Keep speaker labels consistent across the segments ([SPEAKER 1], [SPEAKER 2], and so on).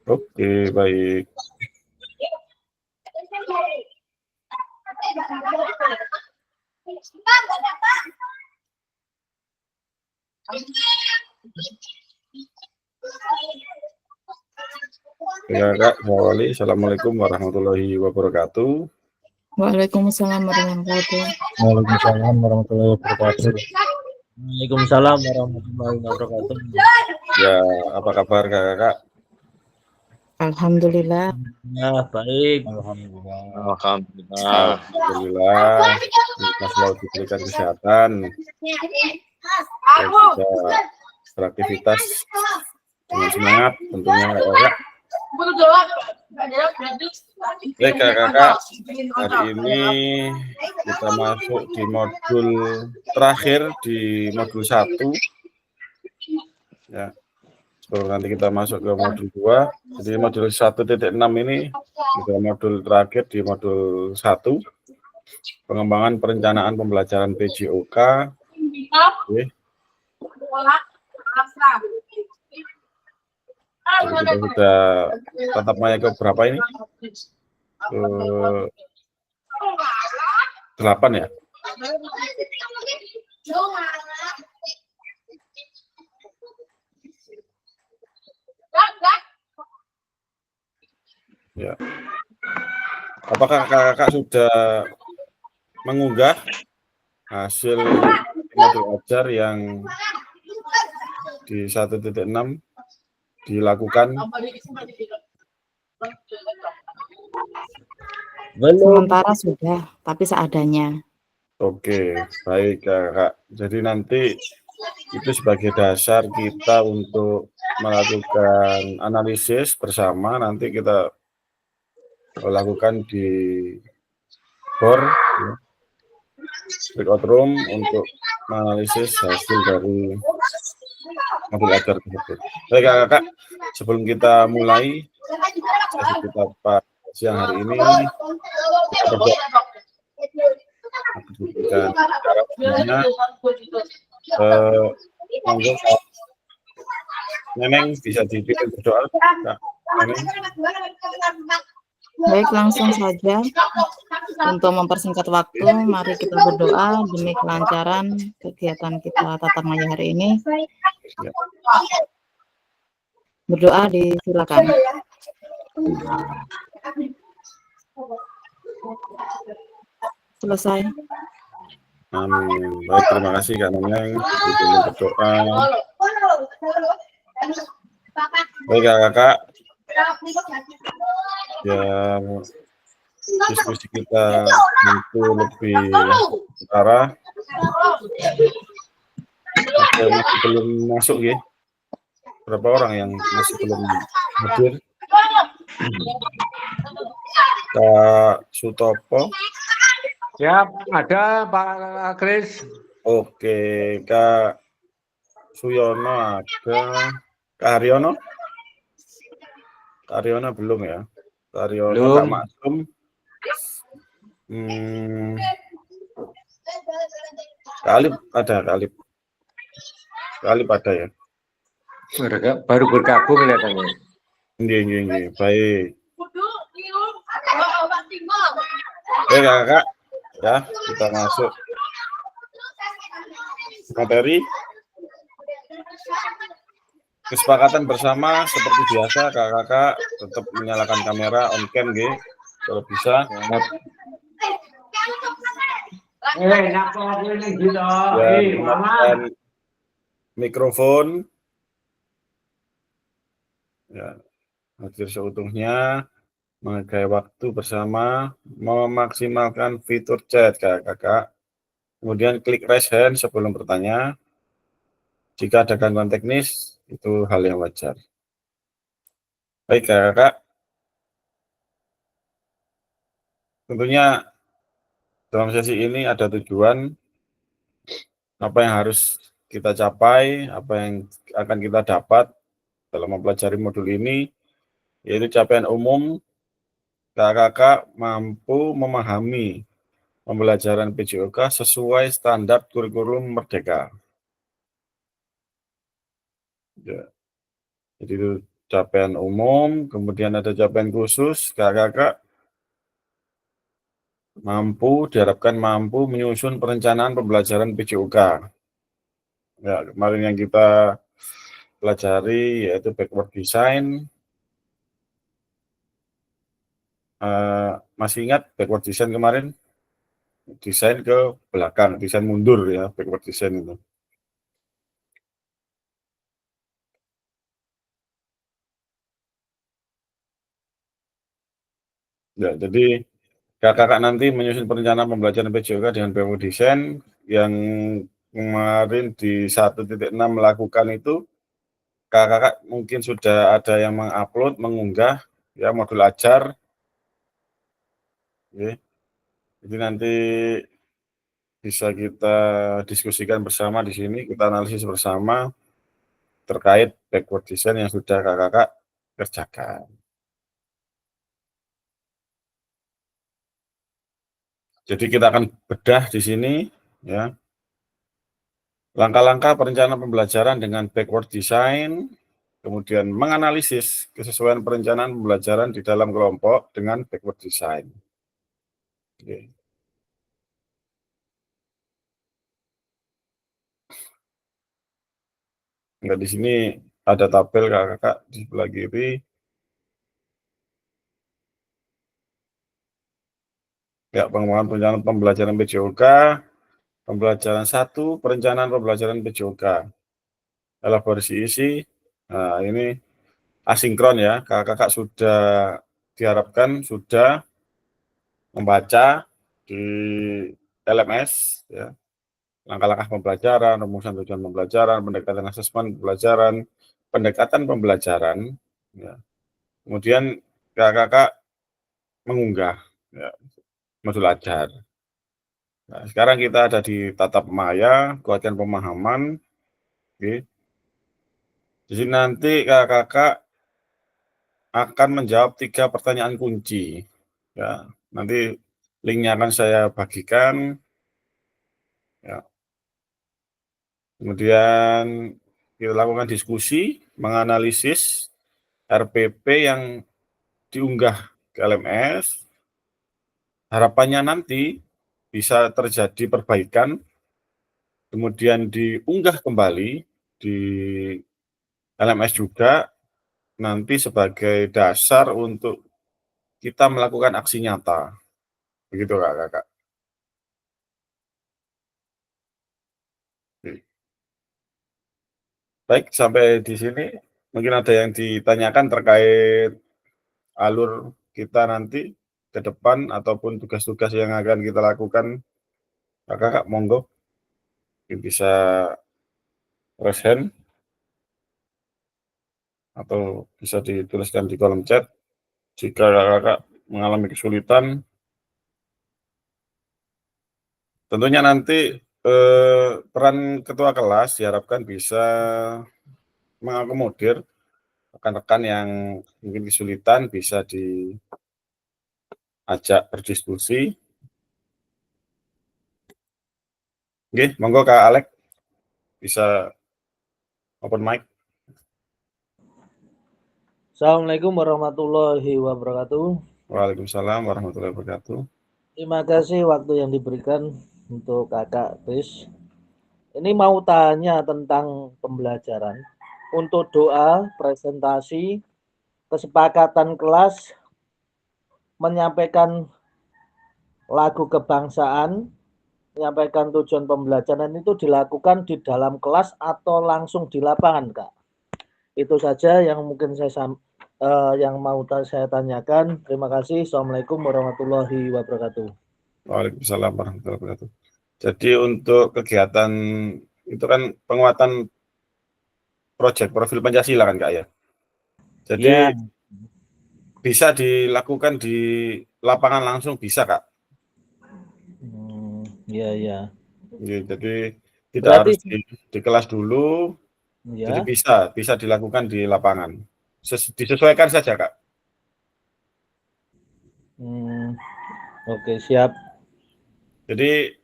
[SPEAKER 1] Oke, baik. Ya, Kak, Wali. Assalamualaikum warahmatullahi wabarakatuh.
[SPEAKER 2] Waalaikumsalam warahmatullahi wabarakatuh.
[SPEAKER 3] Waalaikumsalam warahmatullahi wabarakatuh.
[SPEAKER 4] Waalaikumsalam warahmatullahi wabarakatuh.
[SPEAKER 1] Ya, apa kabar Kakak?
[SPEAKER 2] Alhamdulillah.
[SPEAKER 4] Ya, baik.
[SPEAKER 3] Alhamdulillah.
[SPEAKER 1] Alhamdulillah. Kita selalu diberikan kesehatan. Dan juga beraktivitas dengan semangat tentunya Kakak. Baik Kakak, hari ini kita masuk di modul terakhir di modul 1. Ya. Sebelum nanti kita masuk ke modul 2. Jadi modul 1.6 ini juga modul terakhir di modul 1. Pengembangan perencanaan pembelajaran PJOK. Oke. Jadi kita sudah tatap maya ke berapa ini? Ke 8 ya? Ya. Apakah kakak sudah mengunggah hasil modul ajar yang di 1.6 dilakukan?
[SPEAKER 2] Sementara sudah, tapi seadanya.
[SPEAKER 1] Oke, baik kakak. Jadi nanti itu sebagai dasar kita untuk melakukan analisis bersama. Nanti kita lakukan di BOR, breakout room, untuk menganalisis hasil dari modul ajar tersebut. Baik kakak, sebelum kita mulai sesi kita pada siang hari ini, kita berdoa. Dan caranya, monggo Neneng bisa dipimpin berdoa. Neneng.
[SPEAKER 2] Baik, langsung saja. Untuk mempersingkat waktu, mari kita berdoa demi kelancaran kegiatan kita tatap maya hari ini.
[SPEAKER 1] Ya.
[SPEAKER 2] Berdoa disilakan. Selesai.
[SPEAKER 1] Amin. Baik, terima kasih Kak Neneng dipimpin berdoa. Baik kakak, ya diskusi kita tentu lebih utara. Oke, masih belum masuk ya? Berapa orang yang masih belum hadir? Kak Sutopo.
[SPEAKER 5] Ya, ada Pak Kris.
[SPEAKER 1] Oke, Kak Suyono ada. Kak Haryono? Kak Haryono belum ya? Kak Haryono,
[SPEAKER 5] Belum.
[SPEAKER 1] Kak Maksum. Kak Alip ada, Kak Alip. Kak Alip ada ya?
[SPEAKER 5] Baru bergabung kelihatannya.
[SPEAKER 1] Iya. Baik. Oke kakak, ya kita masuk materi. Kesepakatan bersama seperti biasa kakak tetap menyalakan kamera on cam gitu kalau bisa. Dan matikan mikrofon. Ya, hadir seutuhnya, menghargai waktu bersama, memaksimalkan fitur chat kakak. Kemudian klik raise hand sebelum bertanya. Jika ada gangguan teknis, itu hal yang wajar. Baik kakak. Tentunya dalam sesi ini ada tujuan, apa yang harus kita capai, apa yang akan kita dapat dalam mempelajari modul ini, yaitu capaian umum kakak mampu memahami pembelajaran PJOK sesuai standar kurikulum Merdeka. Ya. Jadi itu capaian umum, kemudian ada capaian khusus, kakak-kakak diharapkan mampu menyusun perencanaan pembelajaran PJOK. Ya, kemarin yang kita pelajari yaitu backward design. Masih ingat backward design kemarin? Desain ke belakang, desain mundur ya, backward design itu. Ya, jadi kakak nanti menyusun perencanaan pembelajaran PJOK dengan backward design yang kemarin di 1.6 melakukan itu, kakak mungkin sudah ada yang mengupload, mengunggah ya modul ajar. Oke. Jadi nanti bisa kita diskusikan bersama di sini, kita analisis bersama terkait backward design yang sudah kakak kerjakan. Jadi kita akan bedah di sini ya. Langkah-langkah perencanaan pembelajaran dengan backward design, kemudian menganalisis kesesuaian perencanaan pembelajaran di dalam kelompok dengan backward design. Oke. Enggak, di sini ada tabel kakak di sebelah kiri. Ya, pengembangan perencanaan pembelajaran PJOK, pembelajaran 1, perencanaan pembelajaran PJOK. Elaborasi isi, nah ini asinkron ya, kakak sudah diharapkan sudah membaca di LMS ya, langkah-langkah pembelajaran, rumusan tujuan pembelajaran, pendekatan asesmen pembelajaran, pendekatan pembelajaran ya. Kemudian kakak mengunggah ya, modul ajar. Nah, sekarang kita ada di tatap maya, kuatkan pemahaman. Oke. Di sini nanti kakak akan menjawab 3 pertanyaan kunci. Ya, nanti linknya akan saya bagikan. Ya. Kemudian kita lakukan diskusi, menganalisis RPP yang diunggah ke LMS. Harapannya nanti bisa terjadi perbaikan, kemudian diunggah kembali di LMS juga, nanti sebagai dasar untuk kita melakukan aksi nyata. Begitu kakak. Baik, sampai di sini mungkin ada yang ditanyakan terkait alur kita nanti ke depan ataupun tugas-tugas yang akan kita lakukan. Kakak, monggo bisa raise hand atau bisa dituliskan di kolom chat jika kakak mengalami kesulitan. Tentunya nanti peran ketua kelas diharapkan bisa mengakomodir rekan-rekan yang mungkin kesulitan, bisa diajak berdiskusi. Oke, monggo Kak Alek bisa open mic.
[SPEAKER 4] Assalamualaikum warahmatullahi wabarakatuh.
[SPEAKER 1] Waalaikumsalam warahmatullahi wabarakatuh.
[SPEAKER 4] Terima kasih waktu yang diberikan untuk Kakak Chris. Ini mau tanya tentang pembelajaran. Untuk doa, presentasi, kesepakatan kelas, menyampaikan lagu kebangsaan, menyampaikan tujuan pembelajaran itu dilakukan di dalam kelas atau langsung di lapangan, Kak? Itu saja yang mungkin yang mau saya tanyakan. Terima kasih. Assalamualaikum warahmatullahi wabarakatuh.
[SPEAKER 1] Waalaikumsalam warahmatullahi wabarakatuh. Jadi untuk kegiatan itu kan penguatan proyek profil Pancasila kan Kak ya. Jadi
[SPEAKER 4] Ya.
[SPEAKER 1] bisa dilakukan di lapangan langsung bisa Kak.
[SPEAKER 4] Ya.
[SPEAKER 1] Jadi tidak
[SPEAKER 4] Berarti,
[SPEAKER 1] harus di kelas dulu.
[SPEAKER 4] ya.
[SPEAKER 1] Jadi bisa dilakukan di lapangan. Disesuaikan saja Kak.
[SPEAKER 4] Oke, siap.
[SPEAKER 1] Jadi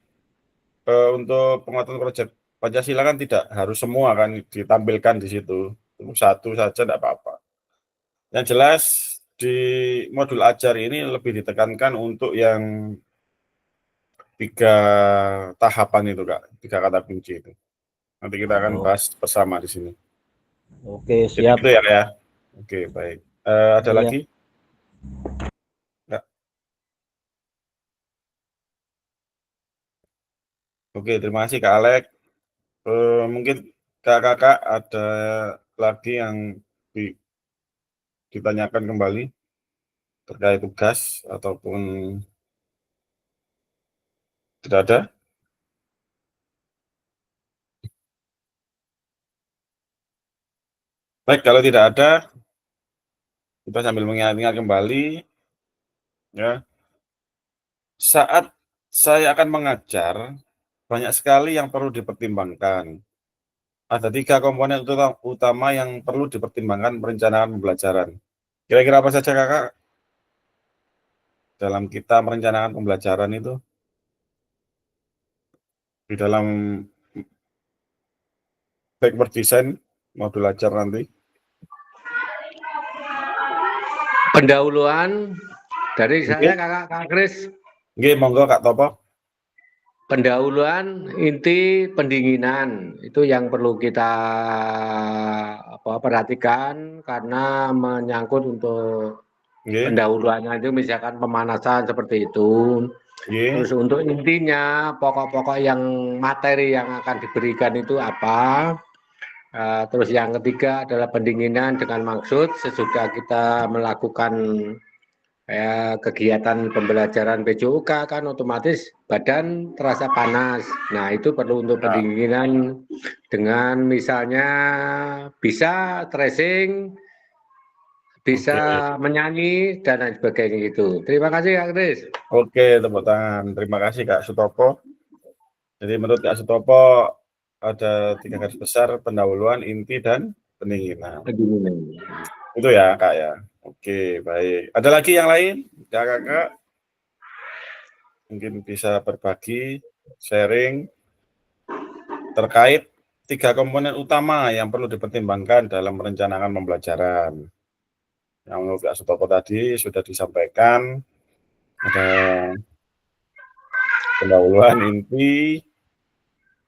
[SPEAKER 1] untuk penguatan proyek Pancasila kan tidak harus semua kan ditampilkan di situ. Satu saja tidak apa-apa. Yang jelas di modul ajar ini lebih ditekankan untuk yang 3 tahapan itu, Kak, 3 kata kunci itu. Nanti kita akan bahas bersama di sini.
[SPEAKER 4] Oke,
[SPEAKER 1] Jadi
[SPEAKER 4] siap.
[SPEAKER 1] itu ya, Kak, ya. Oke, baik. Ada
[SPEAKER 4] Iya.
[SPEAKER 1] lagi? Enggak. Oke, terima kasih Kak Alek. Mungkin kakak-kakak ada lagi yang ditanyakan kembali terkait tugas ataupun tidak ada? Baik, kalau tidak ada, kita sambil mengingat-ingat kembali, ya. Saat saya akan mengajar, banyak sekali yang perlu dipertimbangkan. Ada 3 komponen utama yang perlu dipertimbangkan perencanaan pembelajaran. Kira-kira apa saja kakak dalam kita merencanakan pembelajaran itu? Di dalam backward design modul ajar nanti.
[SPEAKER 5] Pendahuluan dari
[SPEAKER 1] Oke.
[SPEAKER 5] saya Kak Kris.
[SPEAKER 1] Nggih, monggo Kak Topo.
[SPEAKER 5] Pendahuluan inti pendinginan itu yang perlu kita perhatikan karena menyangkut untuk
[SPEAKER 1] Nggih,
[SPEAKER 5] pendahuluannya itu misalkan pemanasan seperti itu.
[SPEAKER 1] nggih.
[SPEAKER 5] Terus untuk intinya pokok-pokok yang materi yang akan diberikan itu apa. Terus yang ketiga adalah pendinginan dengan maksud sesudah kita melakukan kegiatan pembelajaran PJOK kan otomatis badan terasa panas. Nah, itu perlu untuk pendinginan dengan misalnya bisa tracing, bisa menyanyi dan lain sebagainya gitu. Terima kasih Kak Kris.
[SPEAKER 1] Oke, tepuk tangan. Terima kasih Kak Sutopo. Jadi menurut Kak Sutopo ada 3 garis besar, pendahuluan, inti, dan pendinginan. Itu ya Kak ya. Oke, baik. Ada lagi yang lain? Kakak mungkin bisa berbagi, sharing terkait 3 komponen utama yang perlu dipertimbangkan dalam merencanakan pembelajaran. Yang menurut Kak Sutopo tadi sudah disampaikan, ada pendahuluan, inti,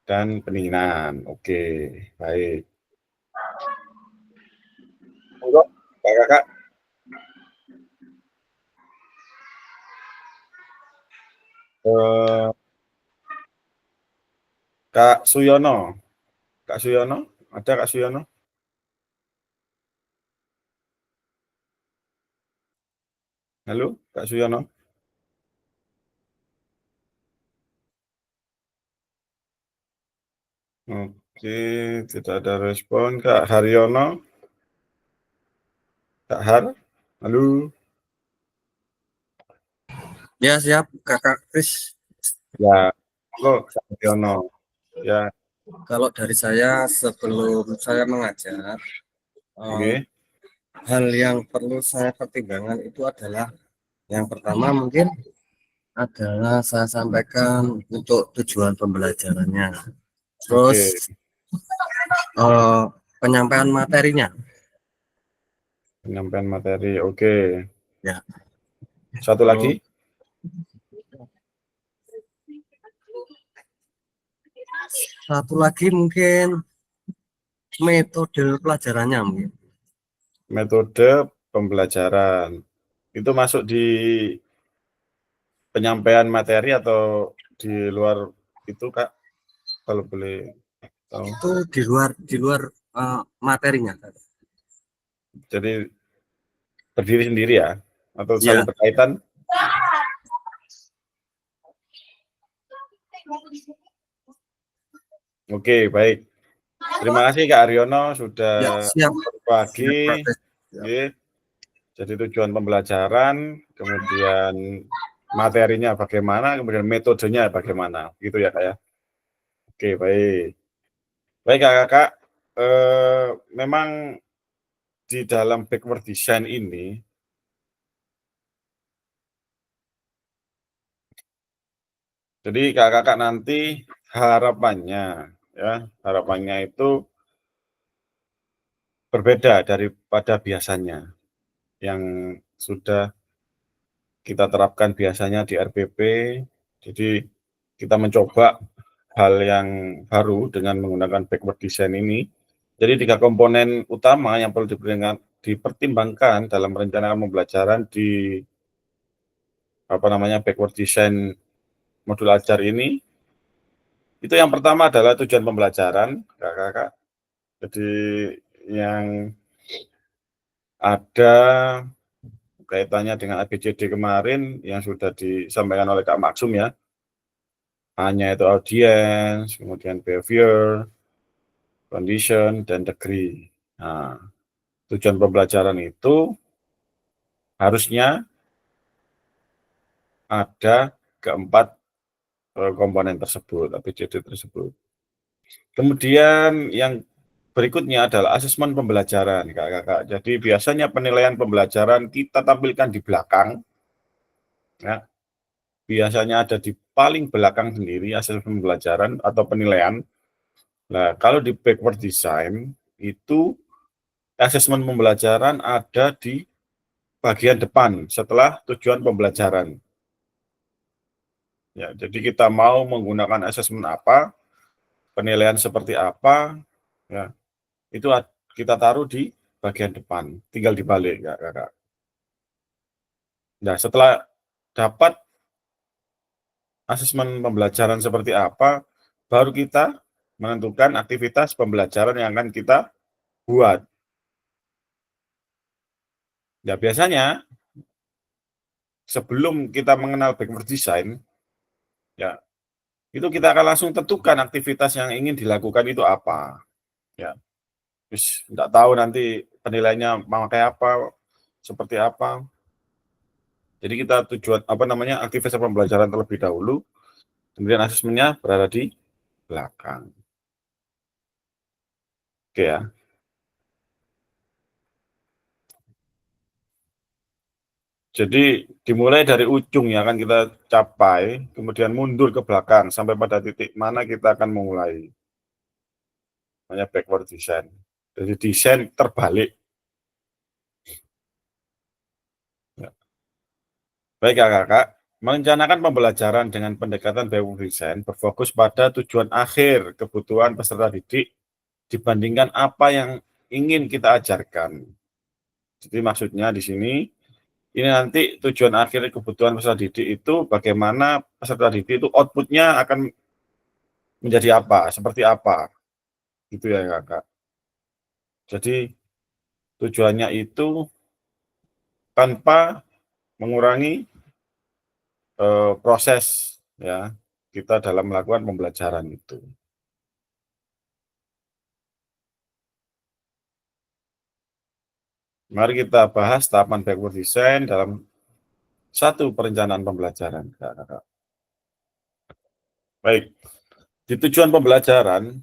[SPEAKER 1] dan pendinginan. Oke, baik. Monggo, kakak. Kak Suyono. Kak Suyono, ada Kak Suyono? Halo, Kak Suyono? Oke, tidak ada respon. Kak Haryono? Kak Har? Halo?
[SPEAKER 6] Ya, siap, Kakak Kris.
[SPEAKER 1] Ya, halo Kak Haryono. Ya,
[SPEAKER 6] Kalau dari saya, sebelum saya mengajar,
[SPEAKER 1] oke.
[SPEAKER 6] hal yang perlu saya pertimbangkan itu adalah yang pertama mungkin adalah saya sampaikan untuk tujuan pembelajarannya. Terus penyampaian materinya.
[SPEAKER 1] Penyampaian materi, oke.
[SPEAKER 6] Ya.
[SPEAKER 1] Satu lagi?
[SPEAKER 6] Satu lagi mungkin metode pelajarannya mungkin.
[SPEAKER 1] Metode pembelajaran. Itu masuk di penyampaian materi atau di luar itu, Kak? Kalau boleh tahu.
[SPEAKER 6] Itu di luar materinya.
[SPEAKER 1] Jadi berdiri sendiri ya? Atau
[SPEAKER 6] Ya.
[SPEAKER 1] saling berkaitan? Oke, baik. Terima kasih Kak Aryono sudah
[SPEAKER 6] Siap.
[SPEAKER 1] berbagi.
[SPEAKER 6] Siap.
[SPEAKER 1] Jadi tujuan pembelajaran, kemudian materinya bagaimana, kemudian metodenya bagaimana, gitu ya Kak ya. Oke, baik. Baik Kakak, memang di dalam backward design ini jadi kakak nanti harapannya itu berbeda daripada biasanya. yang sudah kita terapkan biasanya di RPP. Jadi kita mencoba hal yang baru dengan menggunakan backward design ini. Jadi 3 komponen utama yang perlu dipertimbangkan dalam merencanakan pembelajaran di backward design modul ajar ini. Itu yang pertama adalah tujuan pembelajaran, Kakak. Jadi yang ada kaitannya dengan ABCD kemarin yang sudah disampaikan oleh Kak Maksum ya. A-nya itu audience, kemudian behavior, condition, dan degree. Nah, tujuan pembelajaran itu harusnya ada keempat komponen tersebut, ABCD tersebut. Kemudian yang berikutnya adalah asesmen pembelajaran, Kakak. Jadi biasanya penilaian pembelajaran kita tampilkan di belakang, ya. Biasanya ada di paling belakang sendiri asesmen pembelajaran atau penilaian. Nah, kalau di backward design itu asesmen pembelajaran ada di bagian depan setelah tujuan pembelajaran. Ya, jadi kita mau menggunakan asesmen apa, penilaian seperti apa, ya, itu kita taruh di bagian depan, tinggal dibalik, ya, Kakak. Nah, setelah dapat asesmen pembelajaran seperti apa, baru kita menentukan aktivitas pembelajaran yang akan kita buat. Ya, biasanya sebelum kita mengenal backward design, ya, itu kita akan langsung tentukan aktivitas yang ingin dilakukan itu apa. Ya, terus tidak tahu nanti penilaiannya memakai apa, seperti apa. Jadi kita tujuan aktivitas pembelajaran terlebih dahulu, kemudian asesmennya berada di belakang. Oke ya. Jadi dimulai dari ujung yang akan kita capai, kemudian mundur ke belakang sampai pada titik mana kita akan memulai. Namanya backward design. Jadi desain terbalik. Ya. Baik Kakak, merencanakan pembelajaran dengan pendekatan backward design berfokus pada tujuan akhir kebutuhan peserta didik dibandingkan apa yang ingin kita ajarkan. Jadi maksudnya di sini, ini nanti tujuan akhir kebutuhan peserta didik itu bagaimana peserta didik itu output-nya akan menjadi apa, seperti apa, gitu ya Kakak. Jadi tujuannya itu tanpa mengurangi proses ya kita dalam melakukan pembelajaran itu. Mari kita bahas tahapan backward design dalam satu perencanaan pembelajaran, Kakak. Baik, di tujuan pembelajaran,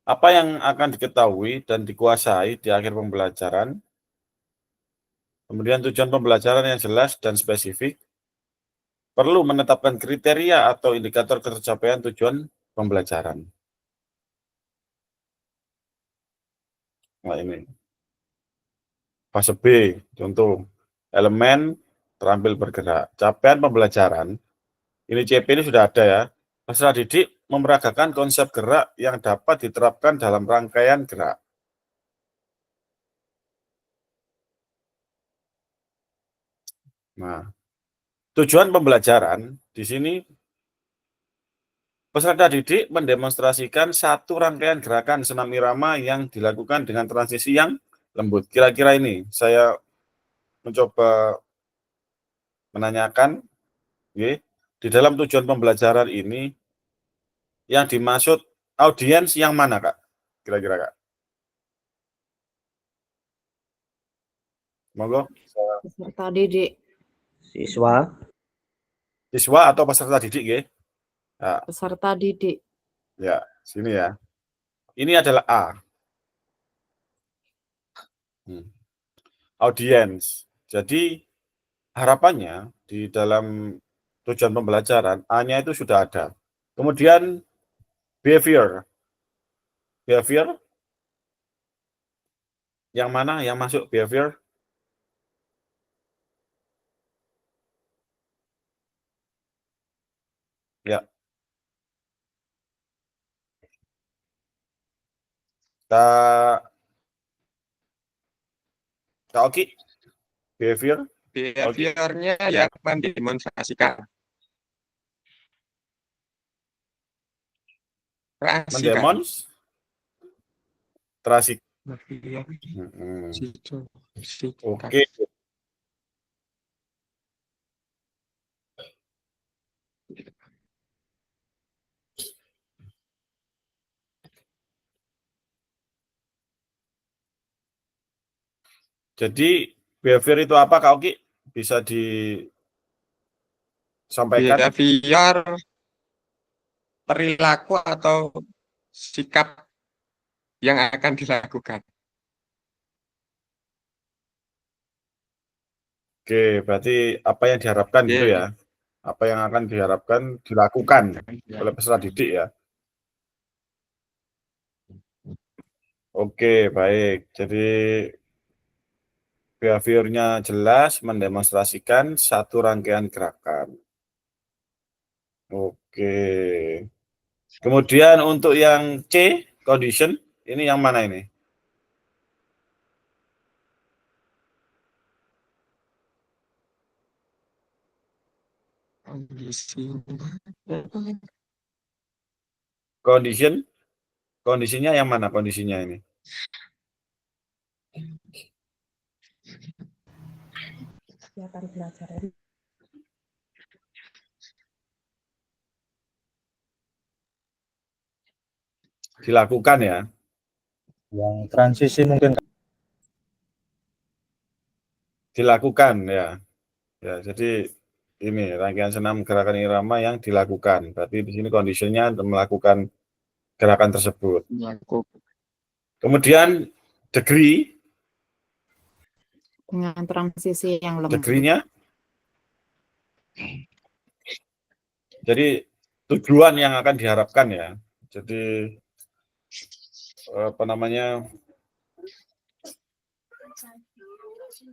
[SPEAKER 1] apa yang akan diketahui dan dikuasai di akhir pembelajaran, kemudian tujuan pembelajaran yang jelas dan spesifik, perlu menetapkan kriteria atau indikator tercapaian tujuan pembelajaran. Nah ini, fase B, contoh, elemen terampil bergerak. Capaian pembelajaran, ini CP ini sudah ada ya, peserta didik memeragakan konsep gerak yang dapat diterapkan dalam rangkaian gerak. Nah, tujuan pembelajaran di sini peserta didik mendemonstrasikan satu rangkaian gerakan senam irama yang dilakukan dengan transisi yang lembut. Kira-kira ini saya mencoba menanyakan, di dalam tujuan pembelajaran ini yang dimaksud audiens yang mana, Kak? Kira-kira, Kak? Monggo.
[SPEAKER 2] Peserta didik.
[SPEAKER 4] Siswa.
[SPEAKER 1] Siswa atau peserta didik, nggih? Nah,
[SPEAKER 2] Peserta didik.
[SPEAKER 1] ya, sini ya. Ini adalah A. Audiens. Jadi harapannya di dalam tujuan pembelajaran A-nya itu sudah ada. Kemudian behavior. Behavior Yang mana yang masuk behavior? Ya. Kak Oki, behavior?
[SPEAKER 7] Behaviornya yang mendemonstrasikan.
[SPEAKER 1] Mendemonstrasi. Oke. Jadi behavior itu apa, Kak Oki? Bisa disampaikan?
[SPEAKER 7] Behavior perilaku atau sikap yang akan dilakukan.
[SPEAKER 1] Oke, berarti apa yang diharapkan gitu ya? Apa yang akan diharapkan dilakukan oleh peserta didik ya? Oke, baik. Jadi behaviornya jelas, mendemonstrasikan satu rangkaian gerakan. Oke. Kemudian untuk yang C, condition, ini yang mana ini? Condition, kondisinya yang mana kondisinya ini?
[SPEAKER 8] Kegiatan belajar.
[SPEAKER 1] Dilakukan ya?
[SPEAKER 3] Yang transisi mungkin.
[SPEAKER 1] Dilakukan ya. Ya, jadi ini rangkaian senam gerakan irama yang dilakukan. Berarti di sini kondisinya melakukan gerakan tersebut. Kemudian degree.
[SPEAKER 2] Dengan transisi yang lembut.
[SPEAKER 1] Degree-nya. Jadi tujuan yang akan diharapkan ya. Jadi apa namanya?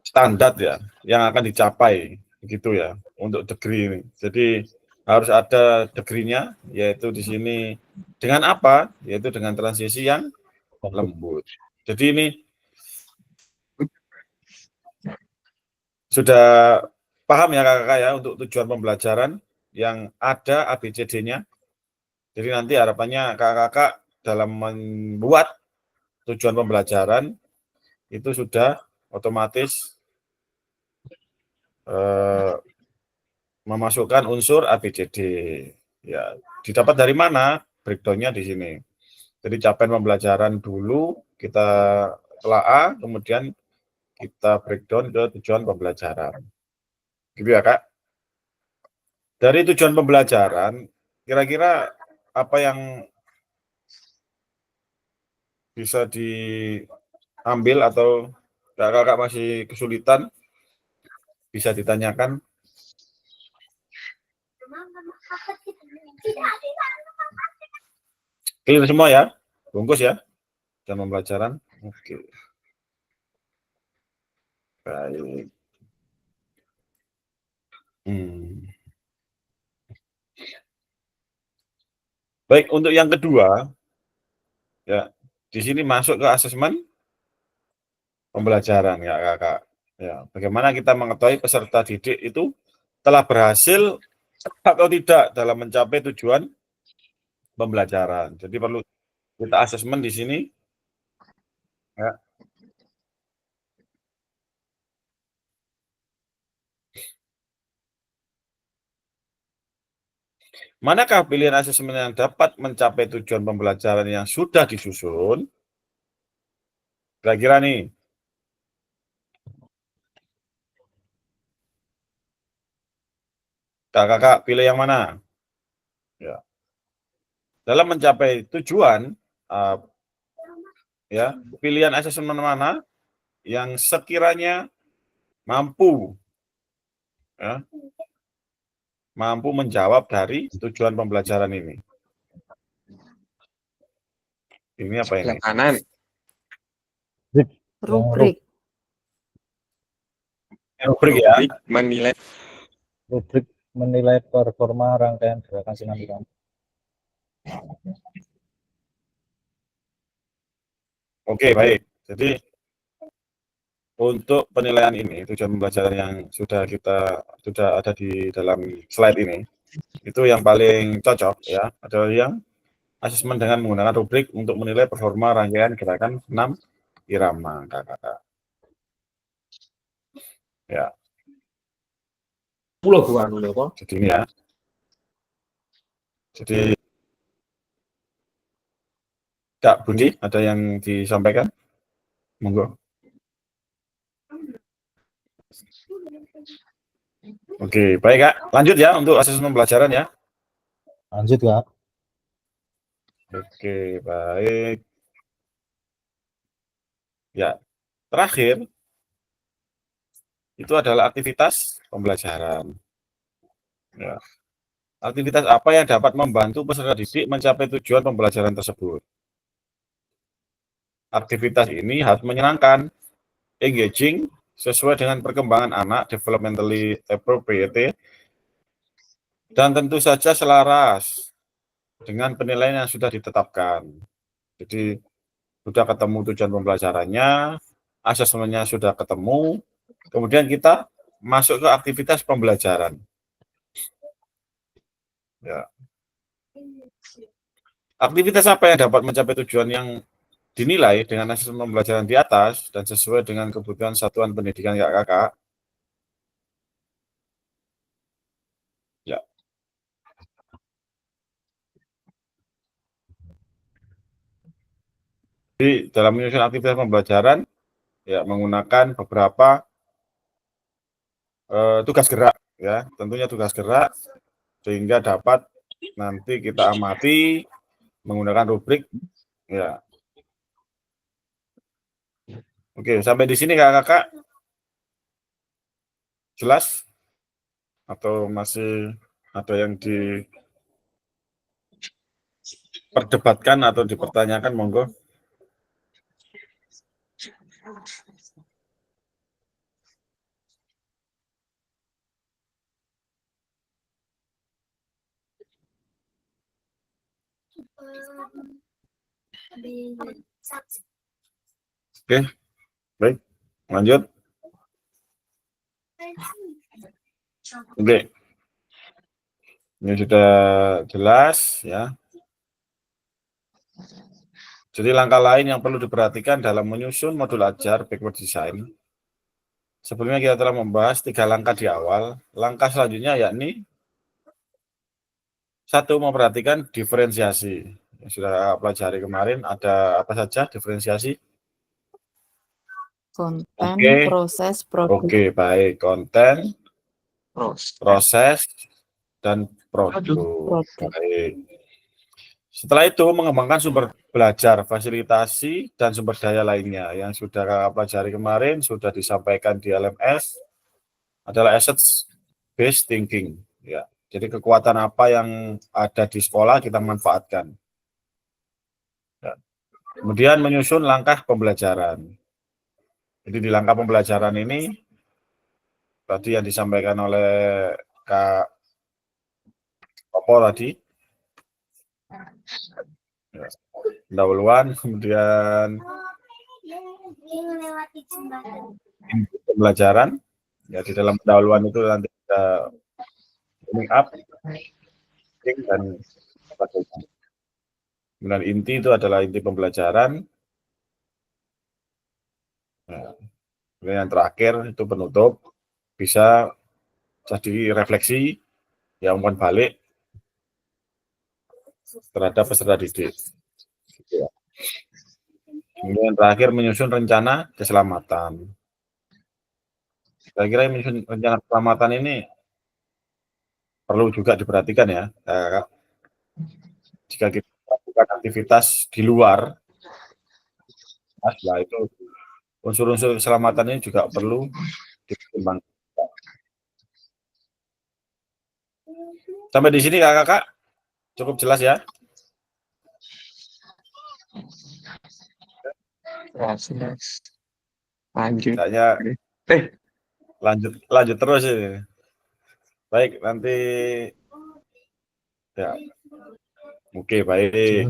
[SPEAKER 1] Standar ya yang akan dicapai gitu ya untuk degree ini. Jadi harus ada degree-nya, yaitu di sini dengan apa? Yaitu dengan transisi yang lembut. Jadi ini sudah paham ya kakak ya untuk tujuan pembelajaran yang ada ABCD-nya. Jadi nanti harapannya kakak-kakak dalam membuat tujuan pembelajaran itu sudah otomatis memasukkan unsur ABCD. Ya, didapat dari mana? Breakdown-nya di sini. Jadi capaian pembelajaran dulu kita telaah, kemudian kita breakdown ke tujuan pembelajaran. Gitu ya, Kak? Dari tujuan pembelajaran, kira-kira apa yang bisa diambil atau kakak masih kesulitan bisa ditanyakan. Clear semua ya, bungkus ya, jam pembelajaran. Oke. Baik. Baik, untuk yang kedua, ya di sini masuk ke asesmen pembelajaran ya kakak. Ya, bagaimana kita mengetahui peserta didik itu telah berhasil atau tidak dalam mencapai tujuan pembelajaran. Jadi perlu kita asesmen di sini. Ya. Manakah pilihan asesmen yang dapat mencapai tujuan pembelajaran yang sudah disusun? Kira-kira nih. Kakak pilih yang mana? Ya. Dalam mencapai tujuan, ya, pilihan asesmen mana yang sekiranya mampu, ya, mampu menjawab dari tujuan pembelajaran ini. Ini apa ini?
[SPEAKER 7] Kanan.
[SPEAKER 2] Rubrik.
[SPEAKER 1] Rubrik ya.
[SPEAKER 7] Rubrik menilai
[SPEAKER 3] Rubrik menilai performa rangkaian gerakan senam irama.
[SPEAKER 1] Oke, baik. Jadi untuk penilaian ini, tujuan pembelajaran yang sudah ada di dalam slide ini, itu yang paling cocok ya, adalah yang asesmen dengan menggunakan rubrik untuk menilai performa rangkaian gerakan senam irama, kakak. Ya. Jadi ini ya. Jadi Kak Bundi, ada yang disampaikan? Monggo. Oke, baik Kak. Lanjut ya untuk asesmen pembelajaran ya.
[SPEAKER 3] Lanjut Kak.
[SPEAKER 1] Oke, baik. Ya, terakhir itu adalah aktivitas pembelajaran. Ya. Aktivitas apa yang dapat membantu peserta didik mencapai tujuan pembelajaran tersebut? Aktivitas ini harus menyenangkan, engaging, sesuai dengan perkembangan anak, developmentally appropriate, dan tentu saja selaras dengan penilaian yang sudah ditetapkan. Jadi sudah ketemu tujuan pembelajarannya, asesmennya sudah ketemu, kemudian kita masuk ke aktivitas pembelajaran. Ya. Aktivitas apa yang dapat mencapai tujuan yang dinilai dengan asesmen pembelajaran di atas dan sesuai dengan kebutuhan satuan pendidikan kakak? Ya. Jadi dalam menyusun aktivitas pembelajaran, ya menggunakan beberapa tugas gerak, ya tentunya tugas gerak sehingga dapat nanti kita amati menggunakan rubrik, ya. Oke, sampai di sini kakak-kakak jelas atau masih ada yang diperdebatkan atau dipertanyakan, monggo. Oke, baik, lanjut. Oke, ini sudah jelas ya. Jadi langkah lain yang perlu diperhatikan dalam menyusun modul ajar backward design. Sebelumnya kita telah membahas 3 langkah di awal. Langkah selanjutnya yakni 1, memperhatikan diferensiasi. Yang sudah pelajari kemarin, ada apa saja diferensiasi?
[SPEAKER 2] Konten,
[SPEAKER 1] Oke.
[SPEAKER 2] proses, produk.
[SPEAKER 1] Oke, baik. Konten, proses, dan produk. Baik. Setelah itu, mengembangkan sumber belajar, fasilitasi, dan sumber daya lainnya. Yang sudah kakak pelajari kemarin, sudah disampaikan di LMS, adalah assets-based thinking. Ya. Jadi kekuatan apa yang ada di sekolah kita manfaatkan. Ya. Kemudian menyusun langkah pembelajaran. Jadi di langkah pembelajaran ini, tadi yang disampaikan oleh Kak Popo tadi, ya, pendahuluan, kemudian pembelajaran, ya di dalam pendahuluan itu nanti ada warming up, dan sebagainya. Kemudian inti itu adalah inti pembelajaran. Nah, kemudian yang terakhir itu penutup, bisa jadi refleksi, ya umpan balik terhadap peserta didik. Ya. Kemudian terakhir menyusun rencana keselamatan. Saya kira menyusun rencana keselamatan ini perlu juga diperhatikan ya, kakak. Jika kita melakukan aktivitas di luar, nah itu unsur-unsur keselamatan ini juga perlu dipertimbangkan. Sampai di sini kakak, cukup jelas ya?
[SPEAKER 7] Lanjut.
[SPEAKER 1] Kayaknya lanjut terus ini. Baik, nanti ya. Oke, baik.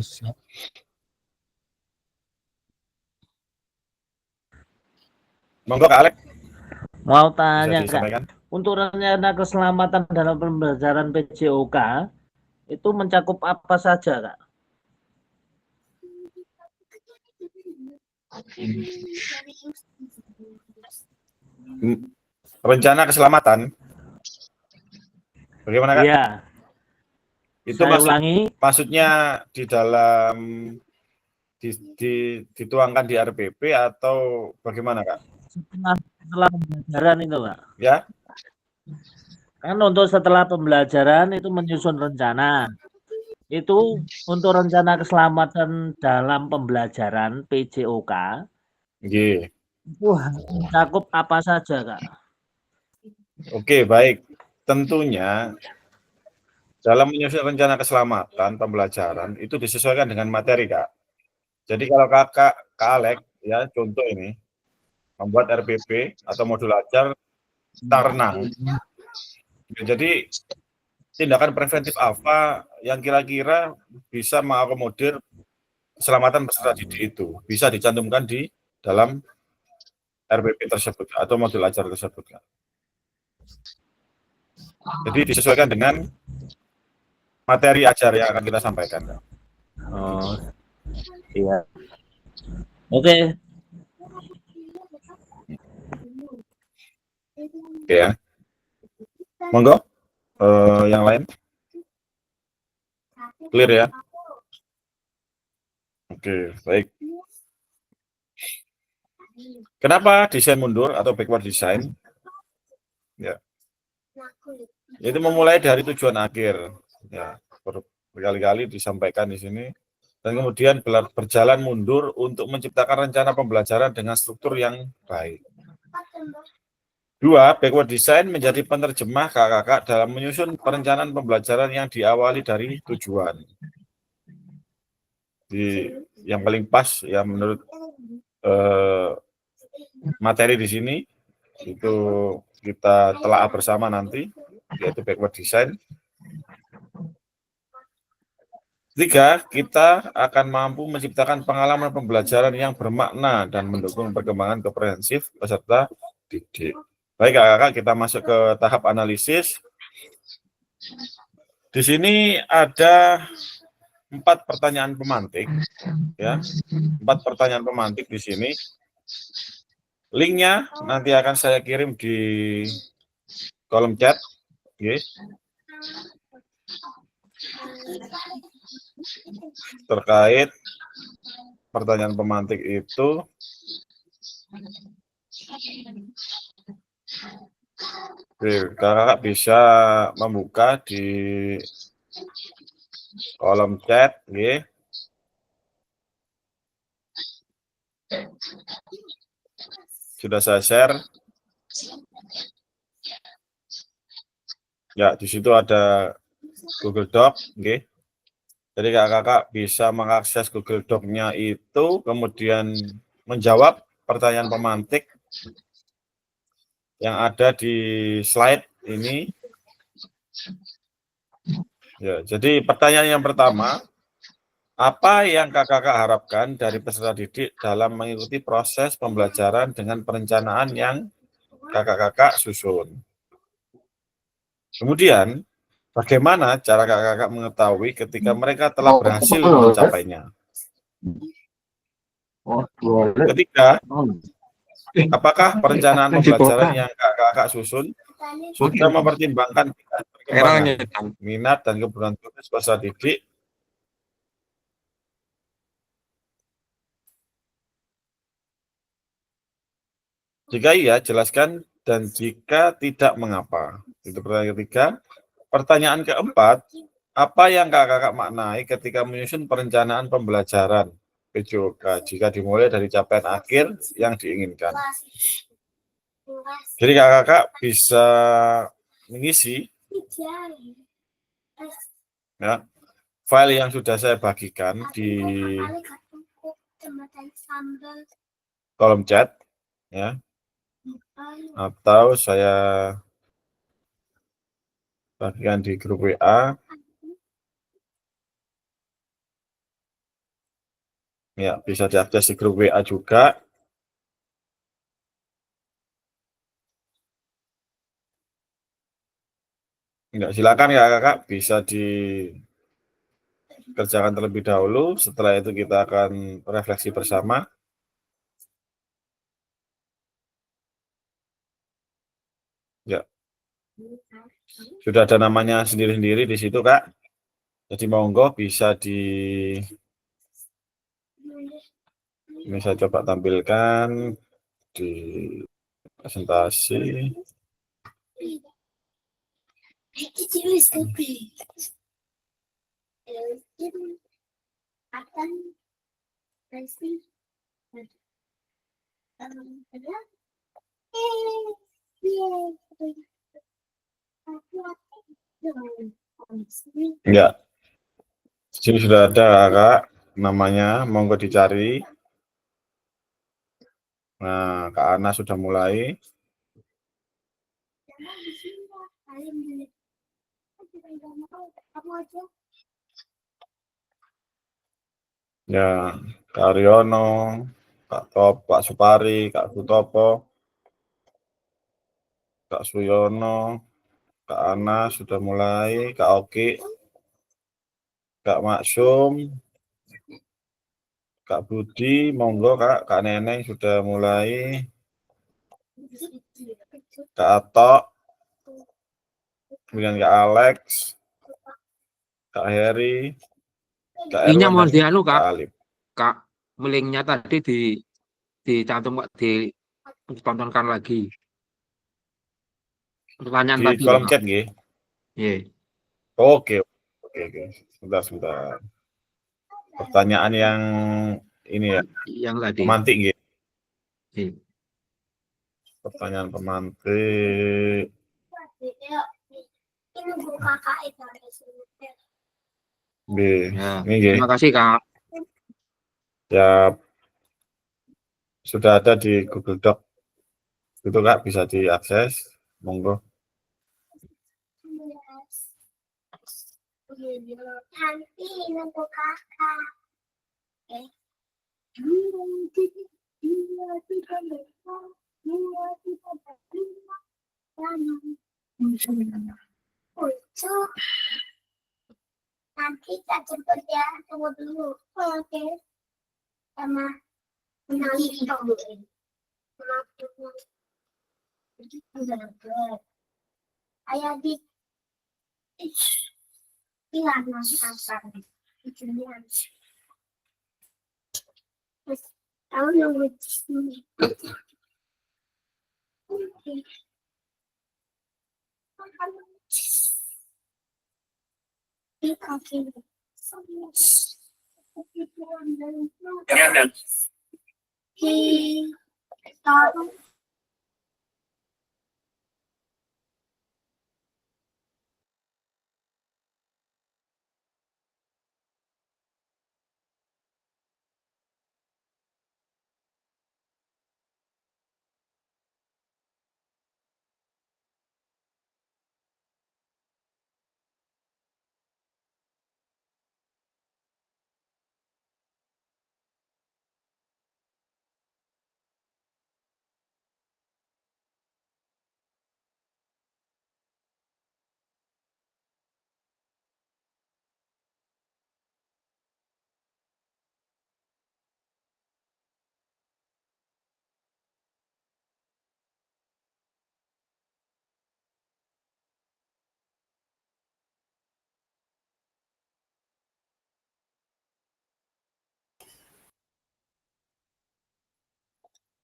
[SPEAKER 1] Monggo Kak Alex.
[SPEAKER 4] Mau
[SPEAKER 1] Bisa
[SPEAKER 4] tanya Kak,
[SPEAKER 1] disampaikan.
[SPEAKER 4] untuk rencana keselamatan dalam pembelajaran PJOK itu mencakup apa saja Kak?
[SPEAKER 1] Rencana keselamatan. Bagaimana Kak?
[SPEAKER 4] Iya.
[SPEAKER 1] Itu
[SPEAKER 4] Saya ulangi.
[SPEAKER 1] maksudnya di dalam dituangkan di RPP atau bagaimana Kak?
[SPEAKER 4] Setelah pembelajaran itu Kak.
[SPEAKER 1] Ya.
[SPEAKER 4] Kan untuk setelah pembelajaran itu menyusun rencana. Itu untuk rencana keselamatan dalam pembelajaran PJOK.
[SPEAKER 1] Nggih.
[SPEAKER 4] Itu mencakup apa saja Kak?
[SPEAKER 1] Oke, baik. Tentunya dalam menyusun rencana keselamatan pembelajaran itu disesuaikan dengan materi, Kak. Jadi kalau Kak Alex, ya contoh ini, membuat RPP atau modul ajar tentang renang. Jadi tindakan preventif apa yang kira-kira bisa mengakomodir keselamatan peserta didik itu, bisa dicantumkan di dalam RPP tersebut atau modul ajar tersebut, Kak. Jadi disesuaikan dengan materi ajar yang akan kita sampaikan.
[SPEAKER 4] Oh, iya. Oke.
[SPEAKER 1] Oke ya. Monggo. Yang lain? Clear ya? Oke, baik. Kenapa desain mundur atau backward design? Ya. Itu memulai dari tujuan akhir. Ya, berkali-kali disampaikan di sini. Dan kemudian berjalan mundur untuk menciptakan rencana pembelajaran dengan struktur yang baik. 2. Backward design menjadi penerjemah kakak-kakak dalam menyusun perencanaan pembelajaran yang diawali dari tujuan. Yang paling pas ya menurut materi di sini itu kita telah bersama nanti, yaitu backward design. 3. Kita akan mampu menciptakan pengalaman pembelajaran yang bermakna dan mendukung perkembangan komprehensif peserta didik. Baik kakak-kakak, kita masuk ke tahap analisis. Di sini ada 4 pertanyaan pemantik, ya, 4 pertanyaan pemantik di sini. Linknya nanti akan saya kirim di kolom chat, okay. Terkait pertanyaan pemantik itu. Kakak bisa membuka di kolom chat, okay. Sudah saya share. Ya, di situ ada Google Doc, okay. Jadi kakak-kakak bisa mengakses Google Doc-nya itu, kemudian menjawab pertanyaan pemantik yang ada di slide ini. Ya, jadi pertanyaan yang pertama, apa yang kakak-kakak harapkan dari peserta didik dalam mengikuti proses pembelajaran dengan perencanaan yang kakak-kakak susun? Kemudian, bagaimana cara kakak-kakak mengetahui ketika mereka telah berhasil mencapainya? Ketiga, apakah perencanaan pembelajaran yang kakak-kakak susun sudah mempertimbangkan minat dan kebutuhan khusus peserta didik? Jika iya, jelaskan, dan jika tidak, mengapa? Itu pertanyaan ketiga. Pertanyaan keempat, apa yang kakak-kakak maknai ketika menyusun perencanaan pembelajaran PJOK jika dimulai dari capaian akhir yang diinginkan? Jadi kakak-kakak bisa mengisi ya, file yang sudah saya bagikan di kolom chat. ya, atau saya bagikan di grup WA. Ya, bisa diakses di grup WA juga. Enggak, silakan ya kakak, bisa dikerjakan terlebih dahulu. Setelah itu kita akan refleksi bersama. Ya, sudah ada namanya sendiri-sendiri di situ kak. Jadi monggo bisa ini saya coba tampilkan di presentasi. Ya, di sini sudah ada kak, namanya monggo dicari. Nah, Kak Ana sudah mulai. Ya, Kak Riono, Pak Supari, Kak Sutopo, Kak Suyono, Kak Ana sudah mulai, Kak Oki, Kak Maksum, Kak Budi, monggo Kak Neneng sudah mulai, Kak Atok, kemudian Kak Alex, Kak Heri, Kak
[SPEAKER 5] Linknya
[SPEAKER 1] Erwan,
[SPEAKER 5] mohon
[SPEAKER 1] dan
[SPEAKER 5] dianu
[SPEAKER 1] Kak
[SPEAKER 5] Kak,
[SPEAKER 1] Alif.
[SPEAKER 5] Kak, linknya tadi dicantum ditontonkan lagi. Pertanyaan
[SPEAKER 1] Di
[SPEAKER 5] tadi loh
[SPEAKER 1] kolom
[SPEAKER 5] Kak.
[SPEAKER 1] chat nggih.
[SPEAKER 5] Iya,
[SPEAKER 1] Oke, oke. Sebentar. Pertanyaan yang ini ya,
[SPEAKER 5] yang tadi.
[SPEAKER 1] pemantik nggih.
[SPEAKER 5] Iya.
[SPEAKER 1] Pertanyaan pemantik. Nggih,
[SPEAKER 5] Ya,
[SPEAKER 1] ini nggih.
[SPEAKER 5] terima kasih Kak.
[SPEAKER 1] Ya, sudah ada di Google Doc. Itu Kak bisa diakses. Monggo.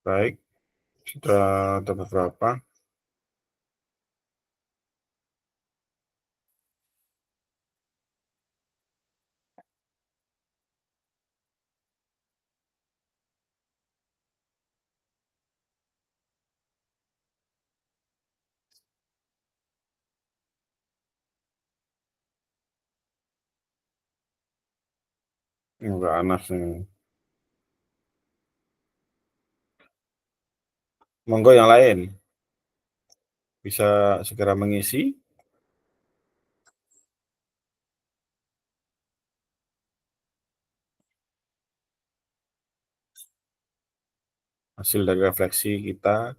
[SPEAKER 1] Baik, sudah ada beberapa. Enggak Anas nih. Monggo yang lain bisa segera mengisi. Hasil dari refleksi kita.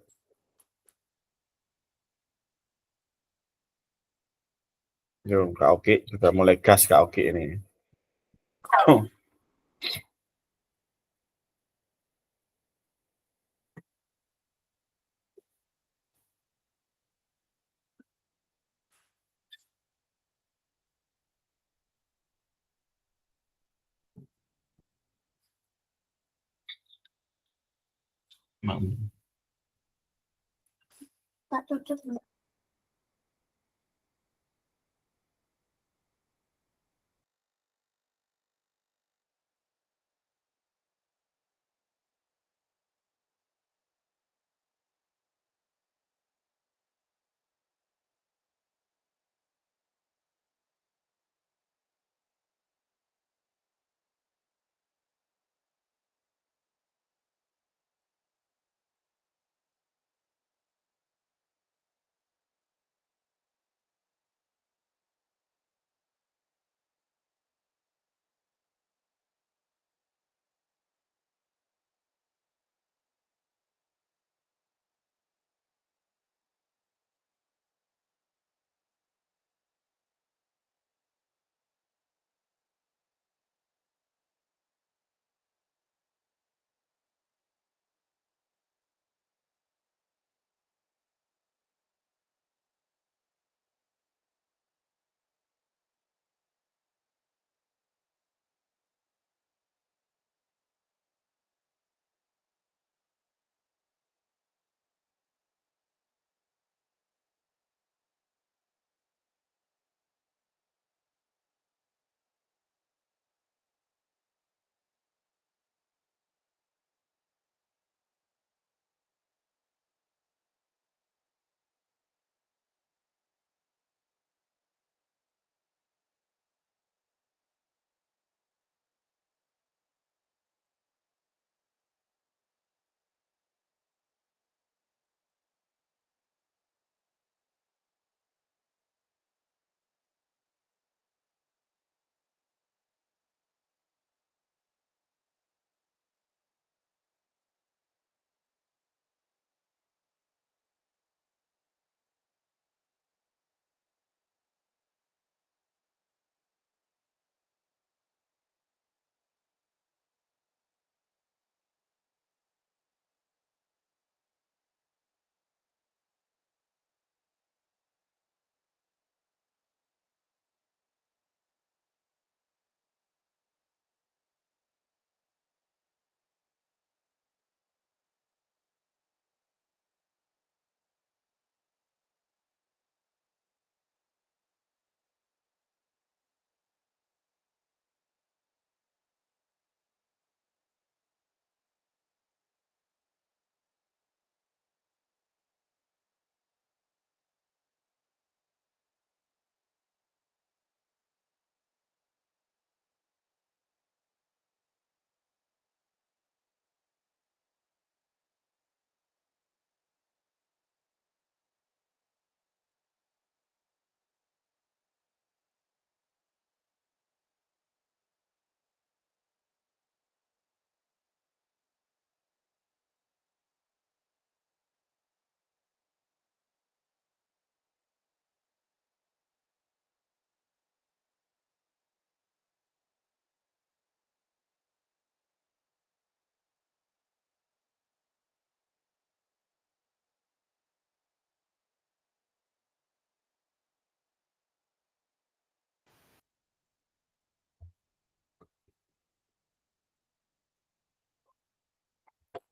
[SPEAKER 1] Yo, Kak Oki sudah mulai gas Kak Oki ini.
[SPEAKER 8] Tak cocok.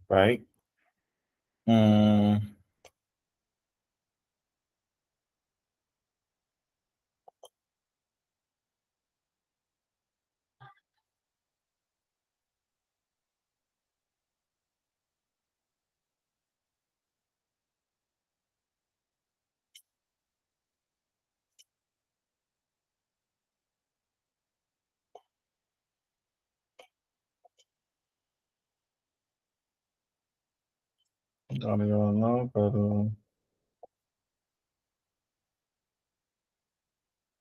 [SPEAKER 8] Baik.
[SPEAKER 1] Karyono baru.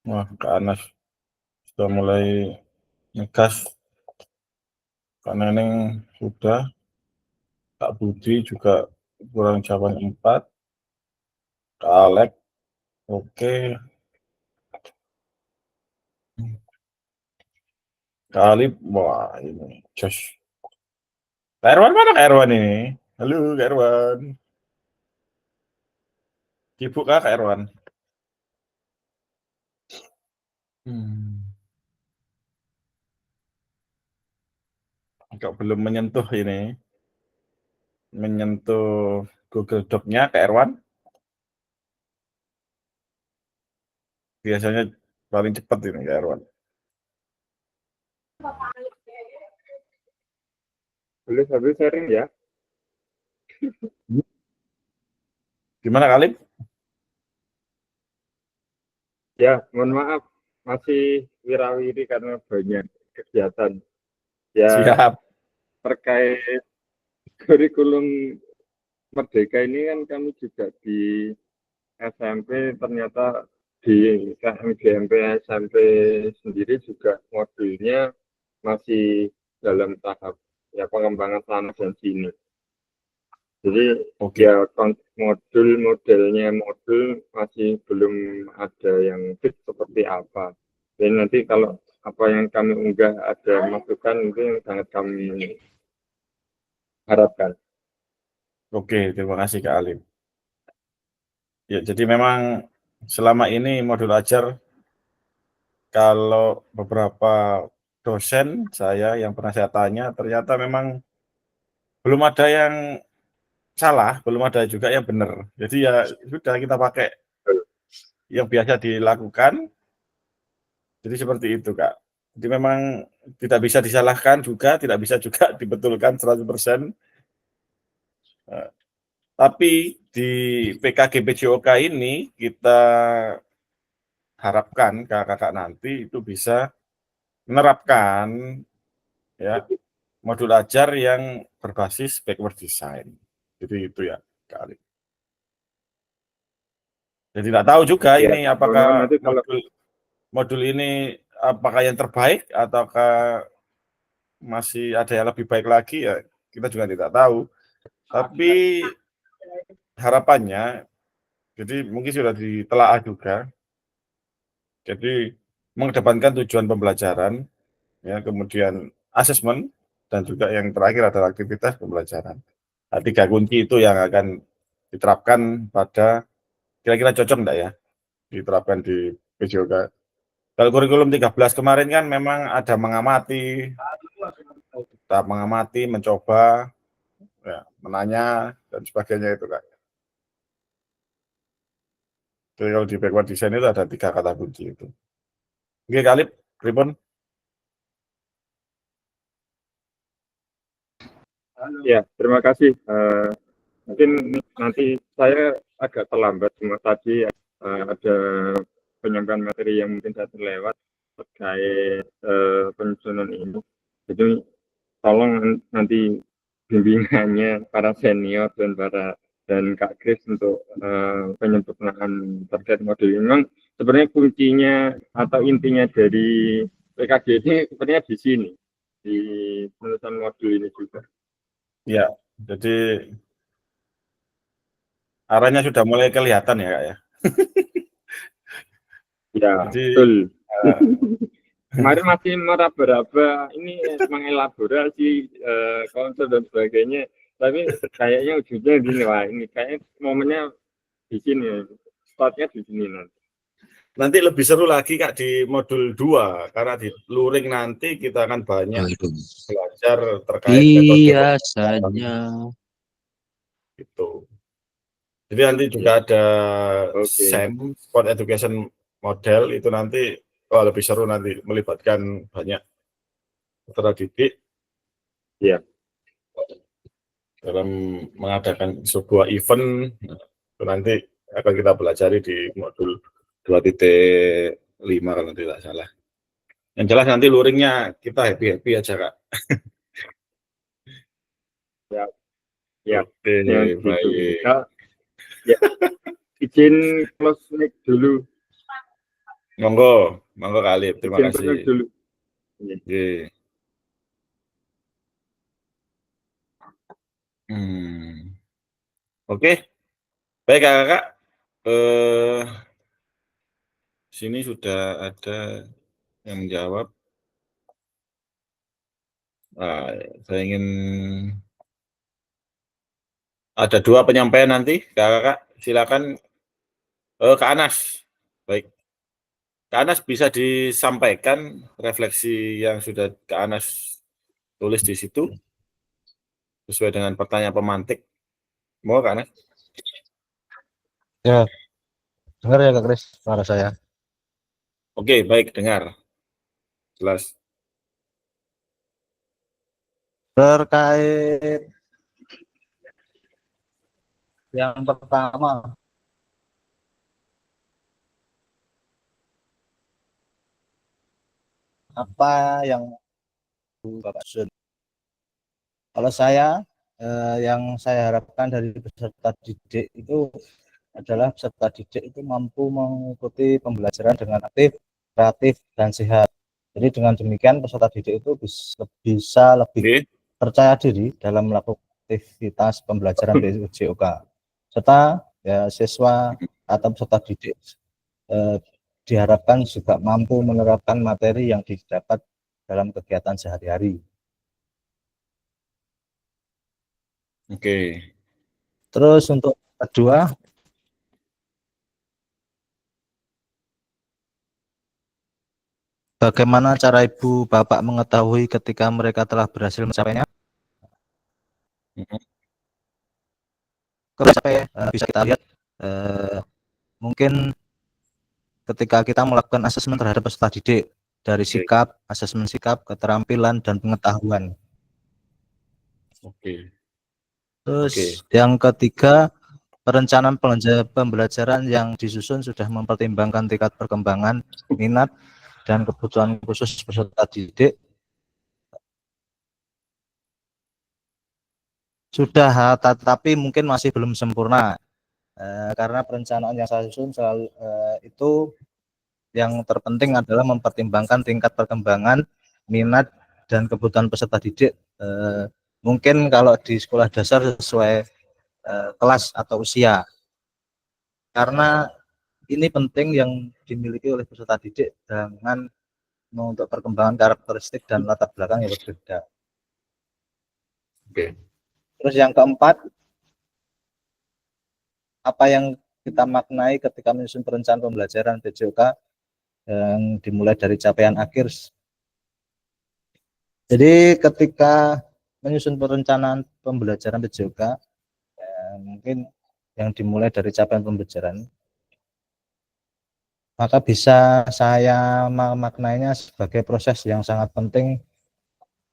[SPEAKER 1] Wah, Kak Anas sudah mulai ngegas. Kak Neneng sudah. Kak Budi juga kurang jawaban 4. Kak Alek, oke. Kak Alip, wah ini Josh. Kak Erwan mana Kak Erwan ini? Halo Kak Erwan. Sibuk Kak Erwan? Kok belum menyentuh ini? Menyentuh Google Doc-nya Kak Erwan? Biasanya paling cepat ini Kak Erwan.
[SPEAKER 9] Boleh sambil sharing ya.
[SPEAKER 1] Gimana Kak Alip?
[SPEAKER 9] Ya, mohon maaf masih wirawiri karena banyak kegiatan. Ya,
[SPEAKER 1] Siap.
[SPEAKER 9] terkait kurikulum Merdeka ini kan kami juga di SMP ternyata di KMGMP SMP sendiri juga modulnya masih dalam tahap ya pengembangan sana dan sini. Jadi
[SPEAKER 1] Oke.
[SPEAKER 9] ya modelnya modul masih belum ada yang fit seperti apa. Dan nanti kalau apa yang kami unggah ada masukan itu yang sangat kami harapkan.
[SPEAKER 1] Oke, terima kasih Kak Alip. Ya, jadi memang selama ini modul ajar kalau beberapa dosen saya yang pernah saya tanya ternyata memang belum ada yang salah, belum ada juga yang benar. Jadi ya sudah kita pakai yang biasa dilakukan. Jadi seperti itu, Kak. Jadi memang tidak bisa disalahkan juga, tidak bisa juga dibetulkan 100%. Tapi di PKG PJOK ini kita harapkan kakak-kakak nanti itu bisa menerapkan ya modul ajar yang berbasis backward design. Jadi itu ya kali. Jadi tidak tahu juga
[SPEAKER 9] Ya,
[SPEAKER 1] ini apakah
[SPEAKER 9] nanti kalau
[SPEAKER 1] modul ini apakah yang terbaik ataukah masih ada yang lebih baik lagi ya kita juga tidak tahu. Tapi harapannya jadi mungkin sudah ditelaah juga. Jadi mengedepankan tujuan pembelajaran ya kemudian asesmen dan juga yang terakhir adalah aktivitas pembelajaran. Nah, 3 kunci itu yang akan diterapkan pada kira-kira cocok enggak ya diterapkan di PJOK. Kalau kurikulum 13 kemarin kan memang ada mengamati, tahap mengamati, mencoba, ya, menanya dan sebagainya itu Kak. Jadi kalau di backward design itu ada 3 kata kunci itu. Oke, Kak Alip, pripun?
[SPEAKER 9] ya terima kasih. Mungkin nanti saya agak terlambat cuma tadi ada penyampaian materi yang mungkin saya terlewat terkait penyusunan ini. Jadi tolong nanti bimbingannya para senior dan Kak Kris untuk penyempurnaan terkait modul ini. Memang sebenarnya kuncinya atau intinya dari PKG ini sebenarnya di sini, di penulisan modul ini juga.
[SPEAKER 1] Ya, jadi arahnya sudah mulai kelihatan ya Kak ya.
[SPEAKER 9] Ya,
[SPEAKER 1] Jadi
[SPEAKER 9] betul. Kemarin masih meraba-raba ini mengelaborasi konsep dan sebagainya, tapi kayaknya ujungnya gini, wah ini kayaknya momennya di sini, startnya di sini nanti.
[SPEAKER 1] nanti lebih seru lagi Kak di modul 2 karena di luring nanti kita akan banyak belajar terkait metode
[SPEAKER 10] biasanya
[SPEAKER 1] itu. Jadi nanti juga ada
[SPEAKER 9] Oke.
[SPEAKER 1] SEM, Sport Education Model, itu nanti lebih seru nanti melibatkan banyak peserta didik
[SPEAKER 9] Ya.
[SPEAKER 1] dalam mengadakan sebuah event. Itu nanti akan kita pelajari di modul 2.5 kalau tidak salah. Yang jelas nanti luringnya kita happy-happy aja Kak.
[SPEAKER 9] Ya,
[SPEAKER 1] Oke,
[SPEAKER 9] yang gitu.
[SPEAKER 1] baik.
[SPEAKER 9] Kak, ya, izin close mic dulu.
[SPEAKER 1] Monggo, monggo Kak Alip. Terima
[SPEAKER 9] Izin close mic
[SPEAKER 1] kasih.
[SPEAKER 9] dulu. Iya.
[SPEAKER 1] Oke. Oke, baik Kakak. Sini sudah ada yang menjawab. Nah, saya ingin ada 2 penyampaian nanti, Kakak. Silakan Kak Anas. Baik. Kak Anas bisa disampaikan refleksi yang sudah Kak Anas tulis di situ sesuai dengan pertanyaan pemantik. Mau Kak Anas?
[SPEAKER 3] Ya, dengar ya Kak Kris suara saya.
[SPEAKER 1] Oke, baik, dengar. Jelas.
[SPEAKER 3] Terkait yang pertama, apa yang Bapak Sun? Kalau saya, yang saya harapkan dari peserta didik itu adalah peserta didik itu mampu mengikuti pembelajaran dengan aktif, kreatif, dan sehat. Jadi dengan demikian peserta didik itu bisa lebih
[SPEAKER 1] Oke.
[SPEAKER 3] percaya diri dalam melakukan aktivitas pembelajaran di UJOK. Serta ya, siswa atau peserta didik diharapkan juga mampu menerapkan materi yang didapat dalam kegiatan sehari-hari.
[SPEAKER 1] Oke.
[SPEAKER 3] Terus untuk kedua, bagaimana cara ibu bapak mengetahui ketika mereka telah berhasil mencapainya? Bisa kita lihat mungkin ketika kita melakukan asesmen terhadap peserta didik dari sikap, asesmen sikap, keterampilan, dan pengetahuan.
[SPEAKER 1] Oke.
[SPEAKER 3] Terus yang ketiga, perencanaan pembelajaran yang disusun sudah mempertimbangkan tingkat perkembangan, minat, dan kebutuhan khusus peserta didik. Sudah, tetapi mungkin masih belum sempurna. Karena perencanaan yang saya susun selalu itu yang terpenting adalah mempertimbangkan tingkat perkembangan, minat, dan kebutuhan peserta didik. Mungkin kalau di sekolah dasar sesuai kelas atau usia. Karena ini penting yang dimiliki oleh peserta didik dengan untuk perkembangan karakteristik dan latar belakang yang berbeda.
[SPEAKER 1] Oke.
[SPEAKER 3] Terus yang keempat, apa yang kita maknai ketika menyusun perencanaan pembelajaran PJOK yang dimulai dari capaian akhir. Jadi ketika menyusun perencanaan pembelajaran PJOK, mungkin yang dimulai dari capaian pembelajaran, maka bisa saya memaknainya sebagai proses yang sangat penting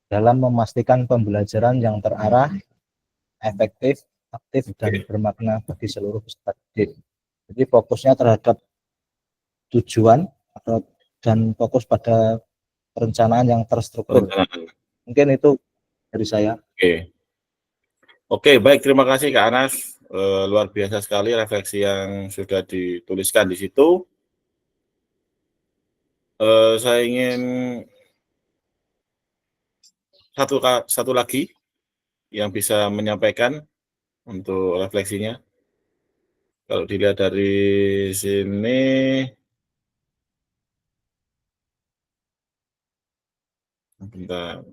[SPEAKER 3] dalam memastikan pembelajaran yang terarah, efektif, aktif, dan bermakna bagi seluruh peserta didik. Jadi fokusnya terhadap tujuan dan fokus pada perencanaan yang terstruktur. Mungkin itu dari saya.
[SPEAKER 1] Oke, baik, terima kasih Kak Anas. Luar biasa sekali refleksi yang sudah dituliskan di situ. Saya ingin satu lagi yang bisa menyampaikan untuk refleksinya. Kalau dilihat dari sini, bentar.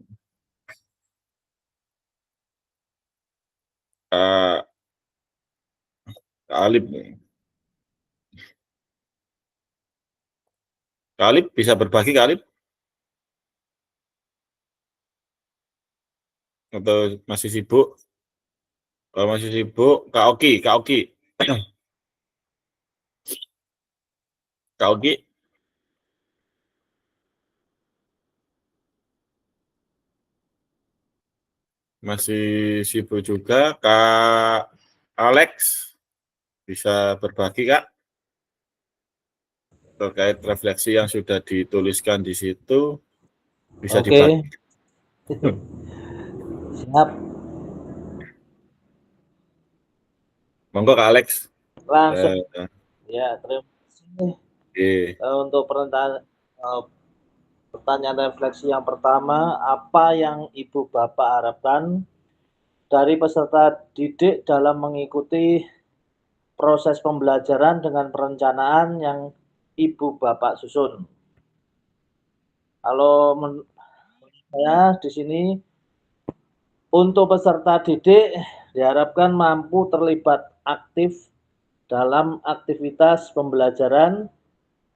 [SPEAKER 1] Kak Alip nih. Kak Alip bisa berbagi Kak Alip? Atau masih sibuk? Kalau masih sibuk, Kak Oki. Kak Oki. Masih sibuk juga. Kak Alex bisa berbagi Kak terkait refleksi yang sudah dituliskan di situ, bisa dibagi.
[SPEAKER 4] Siap.
[SPEAKER 1] Monggo Kak Alex.
[SPEAKER 4] Langsung.
[SPEAKER 1] Eh,
[SPEAKER 4] Ya, terima kasih
[SPEAKER 1] Oke.
[SPEAKER 4] untuk pertanyaan refleksi yang pertama, apa yang Ibu Bapak harapkan dari peserta didik dalam mengikuti proses pembelajaran dengan perencanaan yang Ibu Bapak susun? Kalau menurut saya di sini untuk peserta didik diharapkan mampu terlibat aktif dalam aktivitas pembelajaran,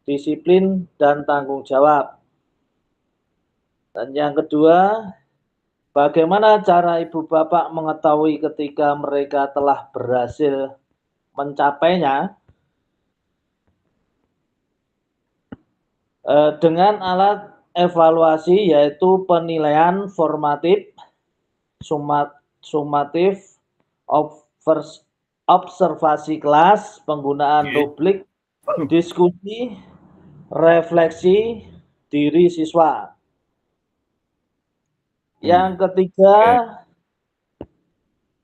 [SPEAKER 4] disiplin, dan tanggung jawab. Dan yang kedua, bagaimana cara Ibu Bapak mengetahui ketika mereka telah berhasil mencapainya? Dengan alat evaluasi yaitu penilaian formatif, sumatif, observasi kelas, penggunaan rubrik, diskusi, refleksi diri siswa. Yang ketiga,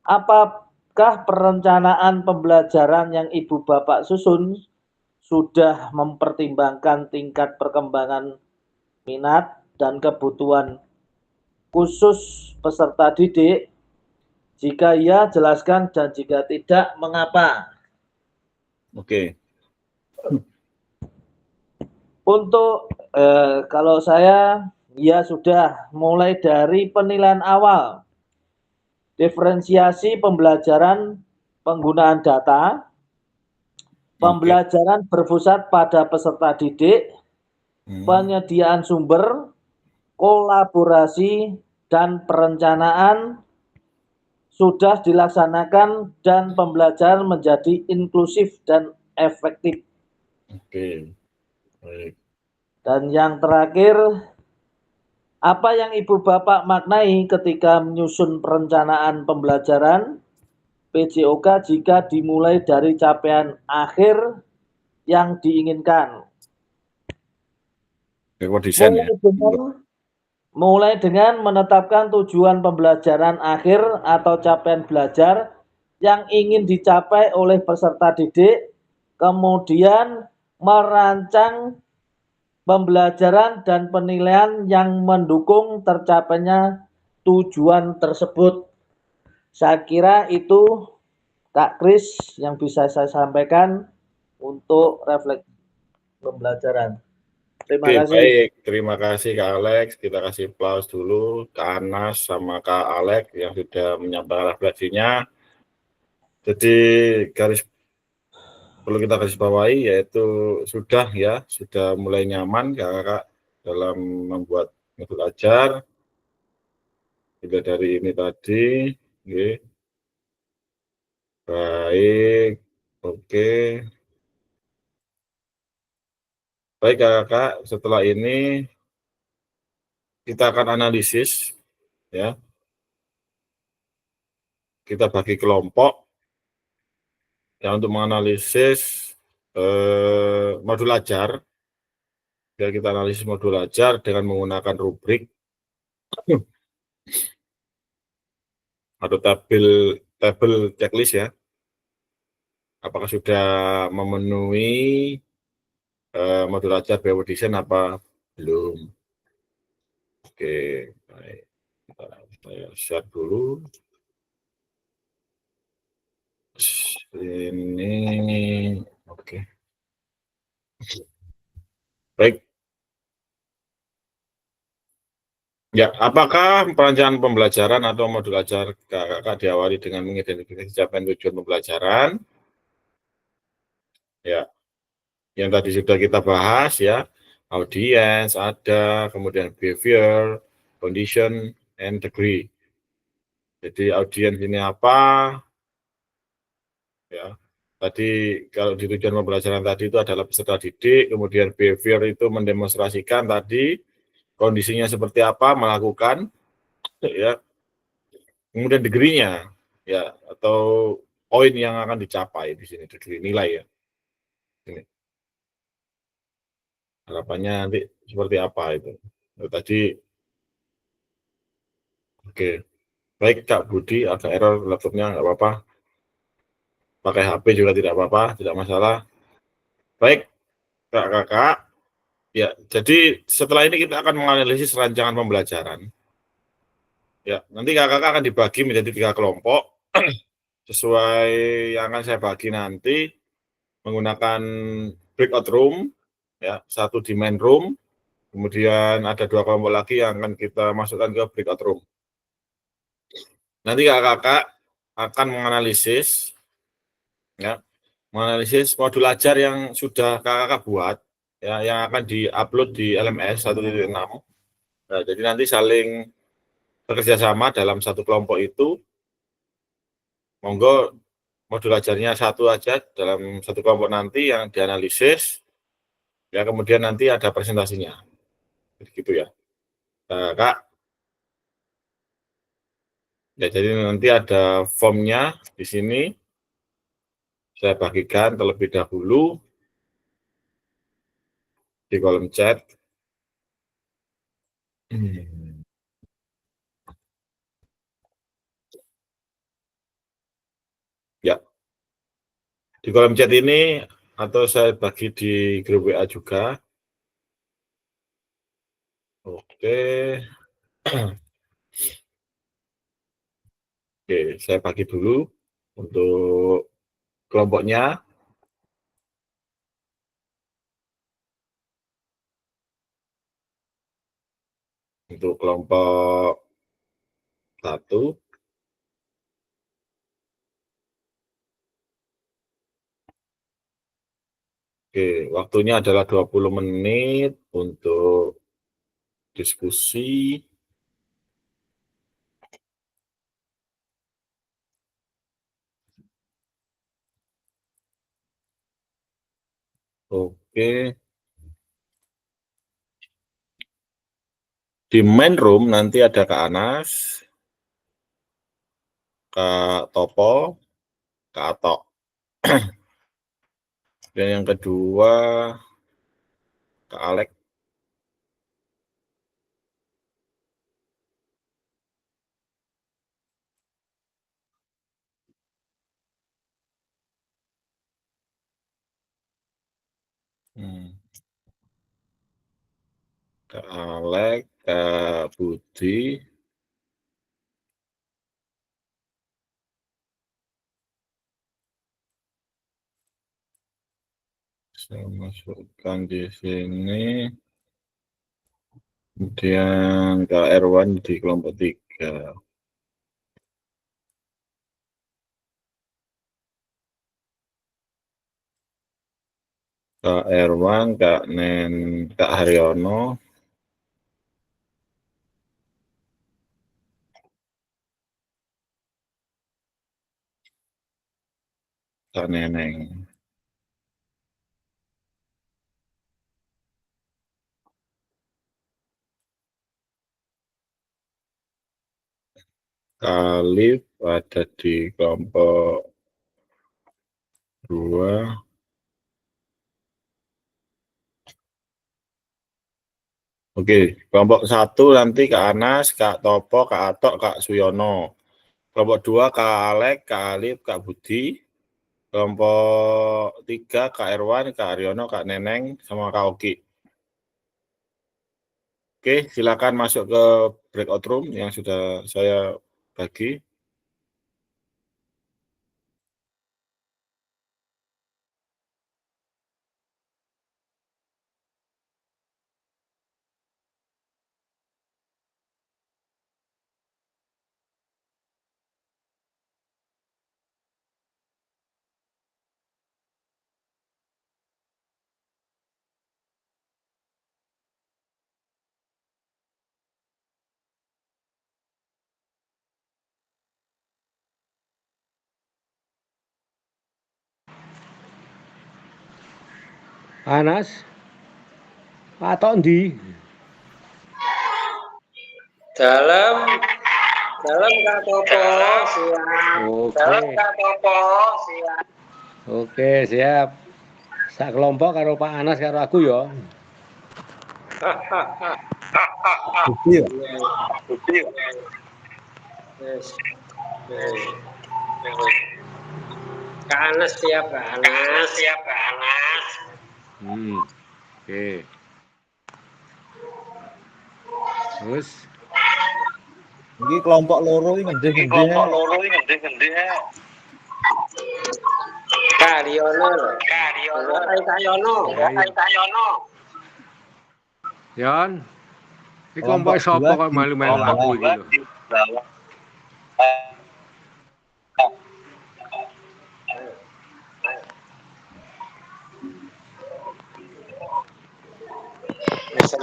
[SPEAKER 4] apakah perencanaan pembelajaran yang Ibu Bapak susun sudah mempertimbangkan tingkat perkembangan minat dan kebutuhan khusus peserta didik? Jika iya, jelaskan, dan jika tidak, mengapa?
[SPEAKER 1] Oke.
[SPEAKER 4] Untuk kalau saya, ya sudah mulai dari penilaian awal, diferensiasi pembelajaran penggunaan data, pembelajaran berpusat pada peserta didik, penyediaan sumber, kolaborasi, dan perencanaan sudah dilaksanakan dan pembelajaran menjadi inklusif dan efektif.
[SPEAKER 1] Oke. Baik.
[SPEAKER 4] Dan yang terakhir, apa yang Ibu Bapak maknai ketika menyusun perencanaan pembelajaran PJOK jika dimulai dari capaian akhir yang diinginkan?
[SPEAKER 1] Desain ya.
[SPEAKER 4] Mulai dengan menetapkan tujuan pembelajaran akhir atau capaian belajar yang ingin dicapai oleh peserta didik, kemudian merancang pembelajaran dan penilaian yang mendukung tercapainya tujuan tersebut. Saya kira itu Kak Kris yang bisa saya sampaikan untuk refleksi pembelajaran. Terima kasih.
[SPEAKER 1] Baik, terima kasih Kak Alex. Kita kasih aplaus dulu Kak Anas sama Kak Alex yang sudah menyampaikan refleksinya. Jadi perlu kita garis bawahi yaitu sudah mulai nyaman kakak dalam membuat modul ajar. Juga dari ini tadi, baik, oke. Baik kakak, setelah ini kita akan analisis, ya. Kita bagi kelompok yang untuk menganalisis modul ajar. Biar kita analisis modul ajar dengan menggunakan rubrik atau tabel checklist ya. Apakah sudah memenuhi modul ajar BW Design apa belum? Oke, baik. Saya share dulu. Ini, oke. Baik. Ya, apakah perencanaan pembelajaran atau modul ajar kakak diawali dengan mengidentifikasi capaian tujuan pembelajaran? Ya, yang tadi sudah kita bahas ya, audience ada, kemudian behavior, condition, and degree. Jadi audience ini apa? Ya, tadi kalau di tujuan pembelajaran tadi itu adalah peserta didik, kemudian behavior itu mendemonstrasikan tadi kondisinya seperti apa, melakukan, ya. Kemudian degree-nya, ya, atau poin yang akan dicapai di sini, degree nilai ya. Ini. Harapannya nanti seperti apa itu. Tadi, oke. Baik Kak Budi, ada error laptopnya, nggak apa-apa. pakai HP juga tidak apa-apa, tidak masalah. Baik, kakak-kakak. Ya, jadi setelah ini kita akan menganalisis rancangan pembelajaran. Ya, nanti kakak-kakak akan dibagi menjadi 3 kelompok sesuai yang akan saya bagi nanti menggunakan breakout room, ya, 1 di main room, kemudian ada 2 kelompok lagi yang akan kita masukkan ke breakout room. Nanti kakak-kakak akan menganalisis, ya, menganalisis modul ajar yang sudah kakak-kakak buat, ya, yang akan di-upload di LMS 1.6. Nah, jadi nanti saling bekerja sama dalam satu kelompok itu. Monggo modul ajarnya 1 aja dalam satu kelompok nanti yang dianalisis, ya, kemudian nanti ada presentasinya. Begitu ya. Nah, Kak. Ya, jadi nanti ada formnya di sini. Saya bagikan terlebih dahulu di kolom chat. Ya, di kolom chat ini atau saya bagi di grup WA juga. Oke. Oke, saya bagi dulu untuk kelompoknya. Untuk kelompok 1. Oke, waktunya adalah 20 menit untuk diskusi. Oke. Di main room nanti ada Kak Anas, Kak Topo, Kak Atok. Dan yang kedua Kak Alek. Kak Alek, Kak Budi. Saya masukkan di sini. Kemudian Kak Erwan di kelompok 3. Kak Erwan, Kak Haryono. Kak Neneng. Kak Alif ada di kelompok 2. Oke, kelompok 1 nanti Kak Anas, Kak Topo, Kak Atok, Kak Suyono. Kelompok 2 Kak Alek, Kak Alif, Kak Budi. Kelompok 3 Kak Erwan, Kak Haryono, Kak Neneng, sama Kak Oki. Oke, silakan masuk ke breakout room yang sudah saya bagi.
[SPEAKER 5] Anas, Atok ndi?
[SPEAKER 10] Dalam Kak Toto, siap.
[SPEAKER 5] Oke.
[SPEAKER 10] Dalam Kak Toto, siap.
[SPEAKER 5] Oke, siap. Sak kelompok karo Pak Anas karo aku ya.
[SPEAKER 6] Budi ya?
[SPEAKER 10] Yes. Kak Anas siap, Kak Anas. Siap, Kak Anas.
[SPEAKER 5] Oke. Terus
[SPEAKER 3] Ini kelompok loro ini ngendih-ngendih.
[SPEAKER 10] Kak Riono lho. Kak Riono. Kak Yono.
[SPEAKER 5] Yon, ini
[SPEAKER 3] Kelompok
[SPEAKER 5] kelompok sapa
[SPEAKER 3] dua
[SPEAKER 5] kok
[SPEAKER 3] di
[SPEAKER 5] malu-malu
[SPEAKER 3] bawah.
[SPEAKER 5] aku iki lho.
[SPEAKER 10] Mister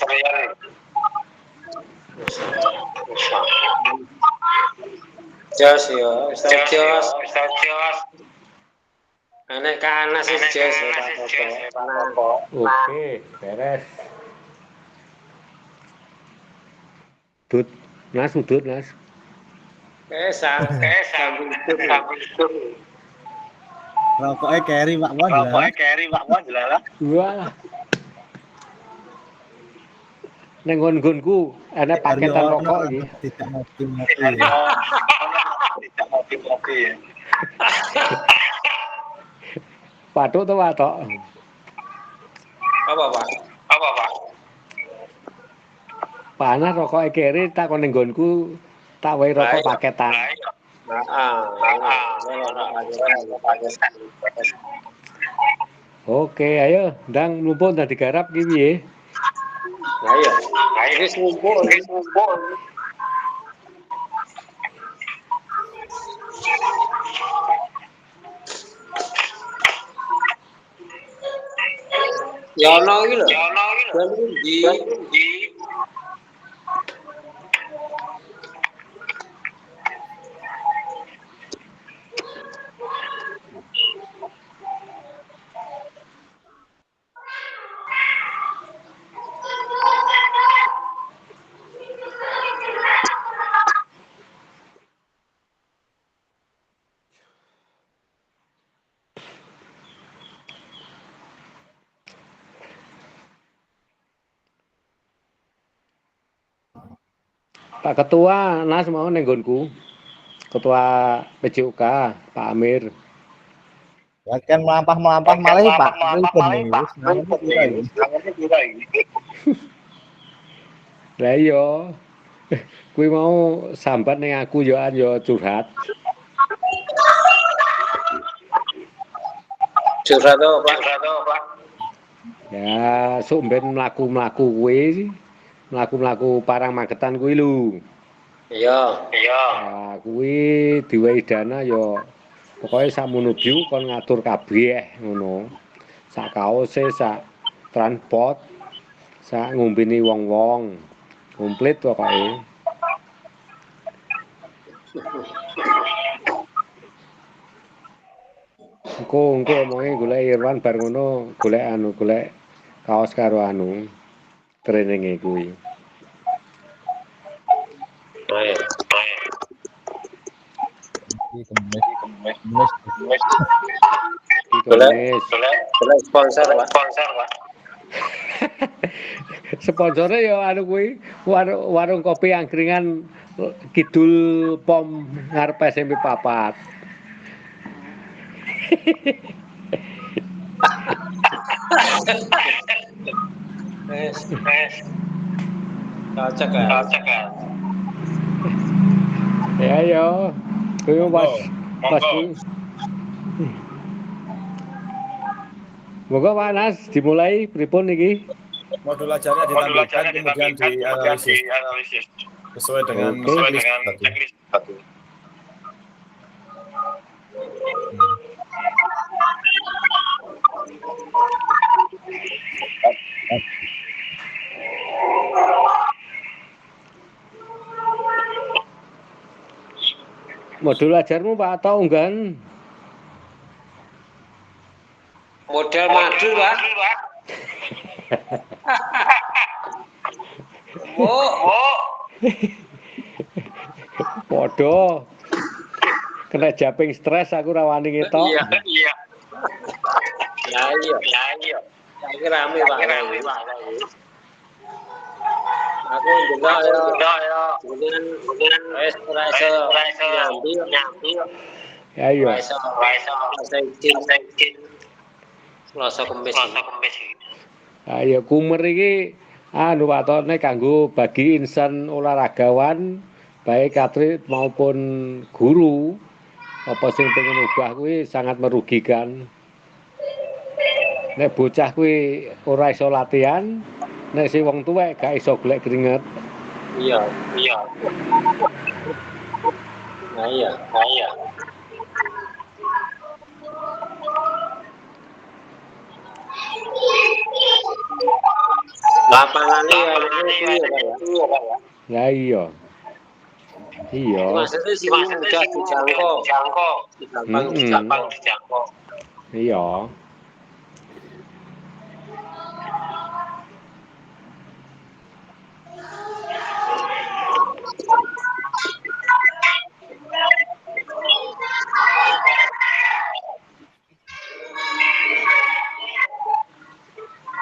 [SPEAKER 10] Rian. Jos yo, Ustaz Jos. Anek Kak Anas is Jos ya, Pak Toto.
[SPEAKER 5] Oke, beres. Dut, Nas udut, Nas.
[SPEAKER 10] Sambung itu.
[SPEAKER 3] Rokoknya carry Pak Wan jelas.
[SPEAKER 5] Wah. Neng nggon-nggonku ana paketan rokok iki.
[SPEAKER 3] Tidak ngopi-ngopi ya.
[SPEAKER 5] Patok to patok.
[SPEAKER 10] Apa, Pak?
[SPEAKER 5] Panas rokok kere tak kon neng nggonku tak wae rokok paketan. Oke, ayo ndang mlumpuk ndang digarap ki piye?
[SPEAKER 10] Ayo. Wis ngumpul. Yono iki lho. Di
[SPEAKER 5] Pak Ketua, Nas mau neng nggonku. Ketua PJUK, Pak Amir.
[SPEAKER 3] Ya kan melampah malah Pak.
[SPEAKER 5] Lah iya. Kuwi mau sambat ning aku yo curhat.
[SPEAKER 10] curhat Pak.
[SPEAKER 5] Ya, sok ben mlaku-mlaku kuwi. Mlaku-mlaku parang Magetan kuwi lho.
[SPEAKER 10] Iya.
[SPEAKER 5] Nah, kuwi diwehi dana yo pokoke sak menuju kon ngatur kabeh ngono. Sak kaose, sak transport, sak ngombeni wong-wong. Komplit pokoke. Engko omonge golek Irwan bar ngono, golek kaos karo traininge kuwi.
[SPEAKER 10] Boleh sponsor, Pak.
[SPEAKER 5] Sponsore ya kuwi warung kopi angkringan Kidul Pom ngarep SMP 4.
[SPEAKER 10] Cocok kan?
[SPEAKER 5] Ya yo. Kuwi pas. Moga Pak Nas dimulai pripun iki?
[SPEAKER 1] Modul ajarnya ditampilkan kemudian dianalisis sesuai dengan checklist tadi.
[SPEAKER 5] Modul ajarmu Pak atau unggahan?
[SPEAKER 10] Model madu, Pak.
[SPEAKER 5] Podo. Kena japing stres aku ra wani ngetok.
[SPEAKER 10] Iya. Ya iya. Saiki rame, Pak. Aku ndelok ya. Kemudian wis ora iso nyambi.
[SPEAKER 5] Ayo.
[SPEAKER 10] Selasa Kemis.
[SPEAKER 5] Ayo kumer iki watone kanggo bagi insan olahragawan baik atlet maupun guru apa sing pengen ubah kuwi sangat merugikan. Nek bocah kuwi ora iso latihan, nek sing wong tuwek gak iso golek keringet.
[SPEAKER 10] Iya. Nah iya. Lapangane ya itu ya Pak ya.
[SPEAKER 5] Ya iya. Iya.
[SPEAKER 10] Maksudnya sih mudah dijangkau. Gampang dijangkau.
[SPEAKER 5] Iya.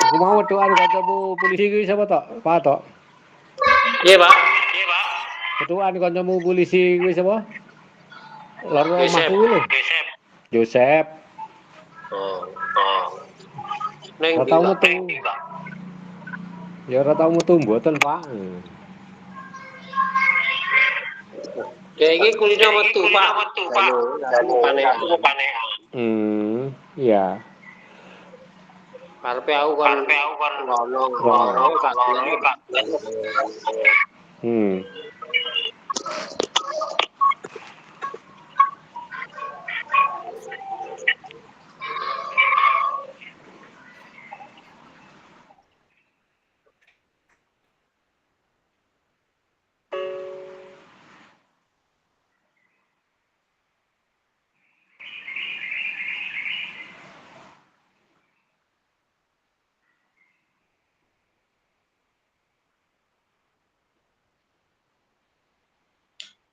[SPEAKER 5] Aku mau wedokan kancamu polisi kuwi sapa tok? Pak tok.
[SPEAKER 10] Iya, Pak.
[SPEAKER 5] Wedokan kancamu polisi kuwi sapa? Lor omahku kuwi lho. Josep.
[SPEAKER 10] Oh. Neng
[SPEAKER 5] Ora tau metu. Ya ora tau metu mboten, Pak.
[SPEAKER 10] Kayak iki kulino metu, Pak. Aku panekan.
[SPEAKER 5] Iya.
[SPEAKER 10] Karepe aku kan ngono Kak.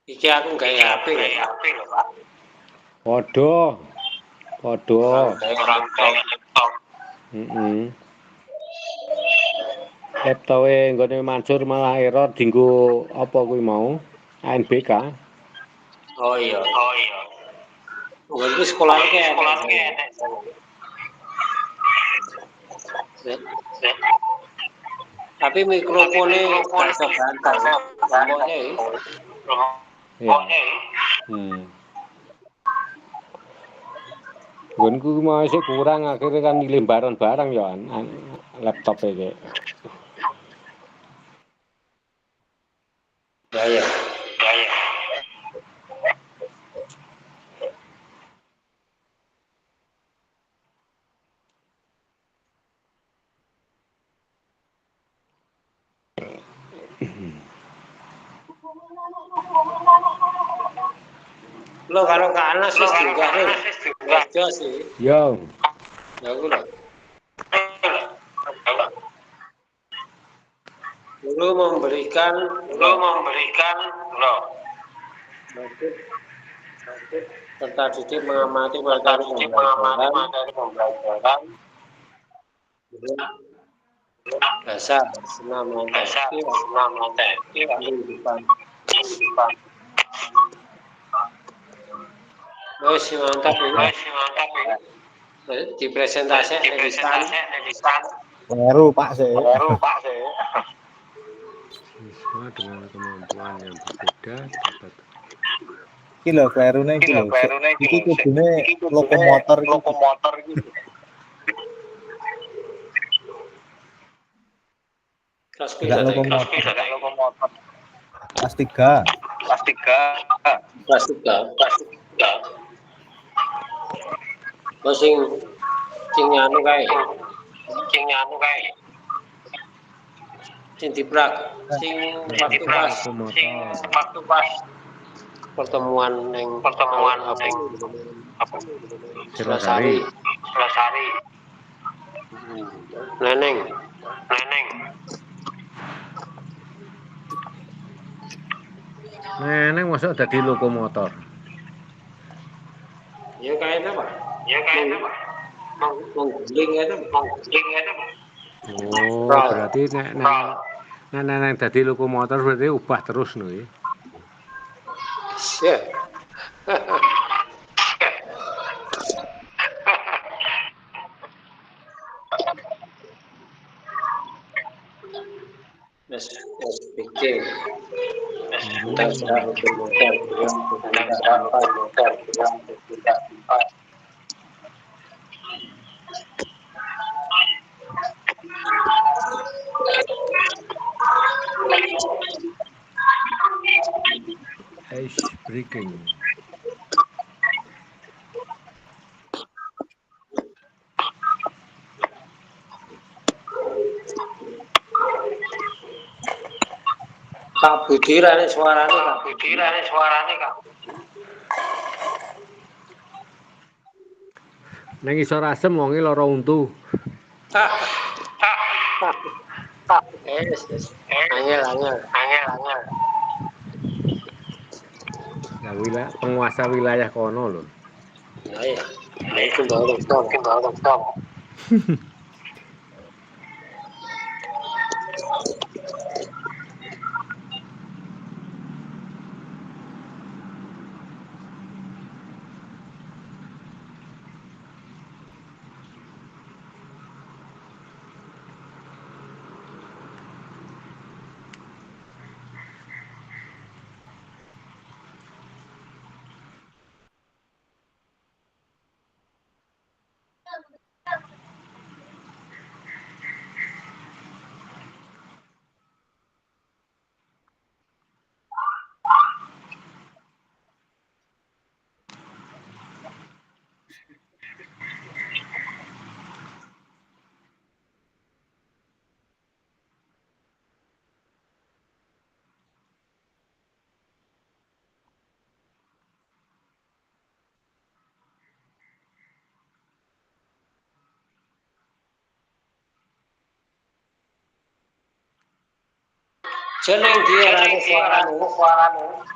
[SPEAKER 10] Iki aku gawe HP lho, Pak.
[SPEAKER 5] Padha.
[SPEAKER 10] Laptop.
[SPEAKER 5] Laptope nggone Mansur malah error dinggo apa kuwi mau? ANBK.
[SPEAKER 10] Oh iya. Wong sekolah iki enek. Tapi mikrofonnya gak iso bantah.
[SPEAKER 5] Ya. Gunku masih kurang akhirnya kan lembaran barang ya laptop iki.
[SPEAKER 10] Ya. Lo karo Kak Anas wis juga sih.
[SPEAKER 5] Yo.
[SPEAKER 10] Ya aku lho. Lo memberikan serta didik mengamati materi pembelajaran dasar senam mengerti kehidupan. Wes mantap ini. Di presentasi Lewistan.
[SPEAKER 3] Baru Pak sih.
[SPEAKER 5] Siswa dengan kemampuan yang berbeda dapat.
[SPEAKER 3] Iki lho klerune iki lho. Iki kudune lokomotor gitu.
[SPEAKER 10] Kelas
[SPEAKER 3] lokomotor. Kelas 3.
[SPEAKER 10] Kok sing anu kae. Sing diprak, sing waktu pas pertemuan apa? Selasari. Neneng.
[SPEAKER 5] Neneng masuk dadi lokomotor.
[SPEAKER 10] Ya kayaknya Pak. Mengguling ya.
[SPEAKER 5] Oh, berarti nek dadi lokomotor berarti ubah terus lho ya.
[SPEAKER 10] Ya. SPC. Tidak sudah tidak
[SPEAKER 5] Ice breaking.
[SPEAKER 10] Kak Budi rane suarane Kak.
[SPEAKER 5] Neng isor asem wonge lara untu.
[SPEAKER 10] Yes. Angel.
[SPEAKER 5] Ya penguasa wilayah kono lho.
[SPEAKER 10] Nah, iya. Mungkin baru tahu. Jeneng dia rane suarane.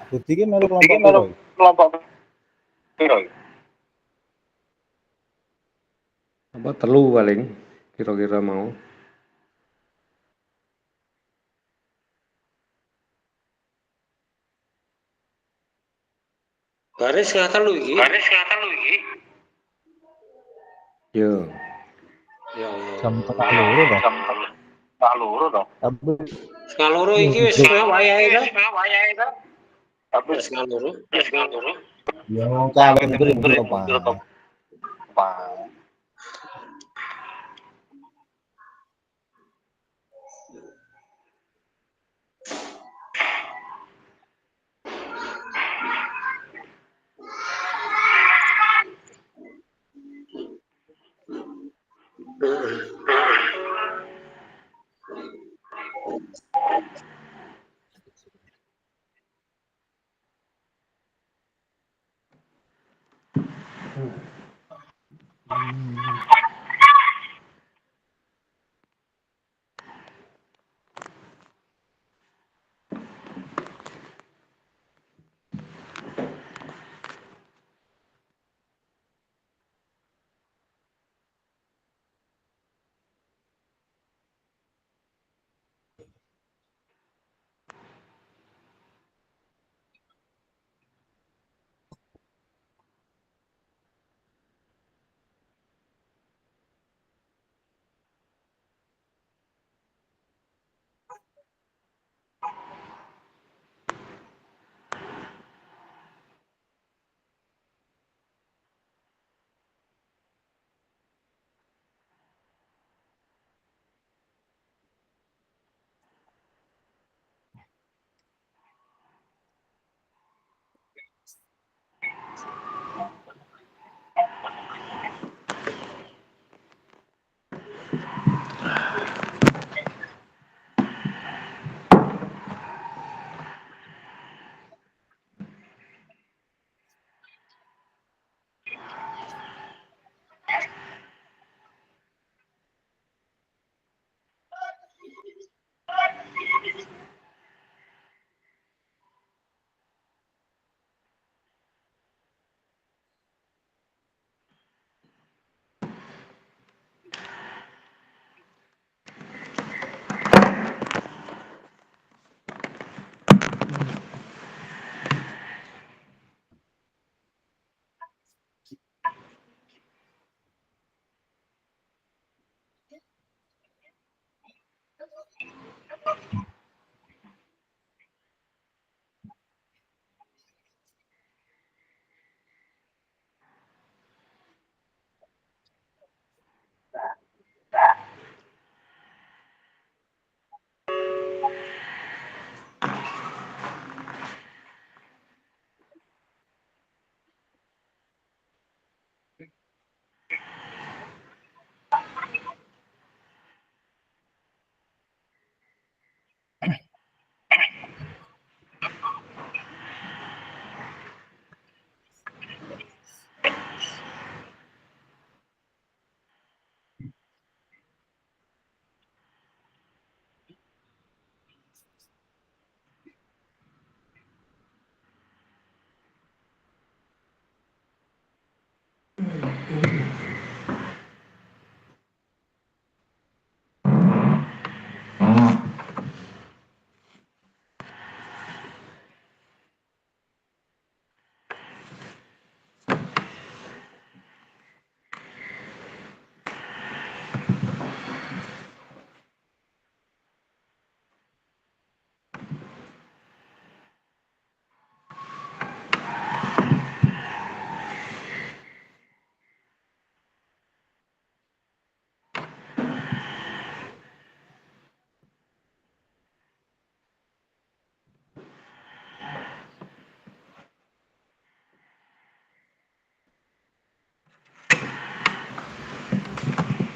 [SPEAKER 3] Budi ki melu kelompok piro?
[SPEAKER 5] Apa telu paling kira-kira mau.
[SPEAKER 10] Baris ngatan lu iki.
[SPEAKER 5] Yo.
[SPEAKER 10] Ya Allah.
[SPEAKER 3] Jam tengah loro toh. Tapi
[SPEAKER 10] Ngaloro iki wis wayahe ta? Wis ngaloro.
[SPEAKER 3] ya kabeh bener Pak.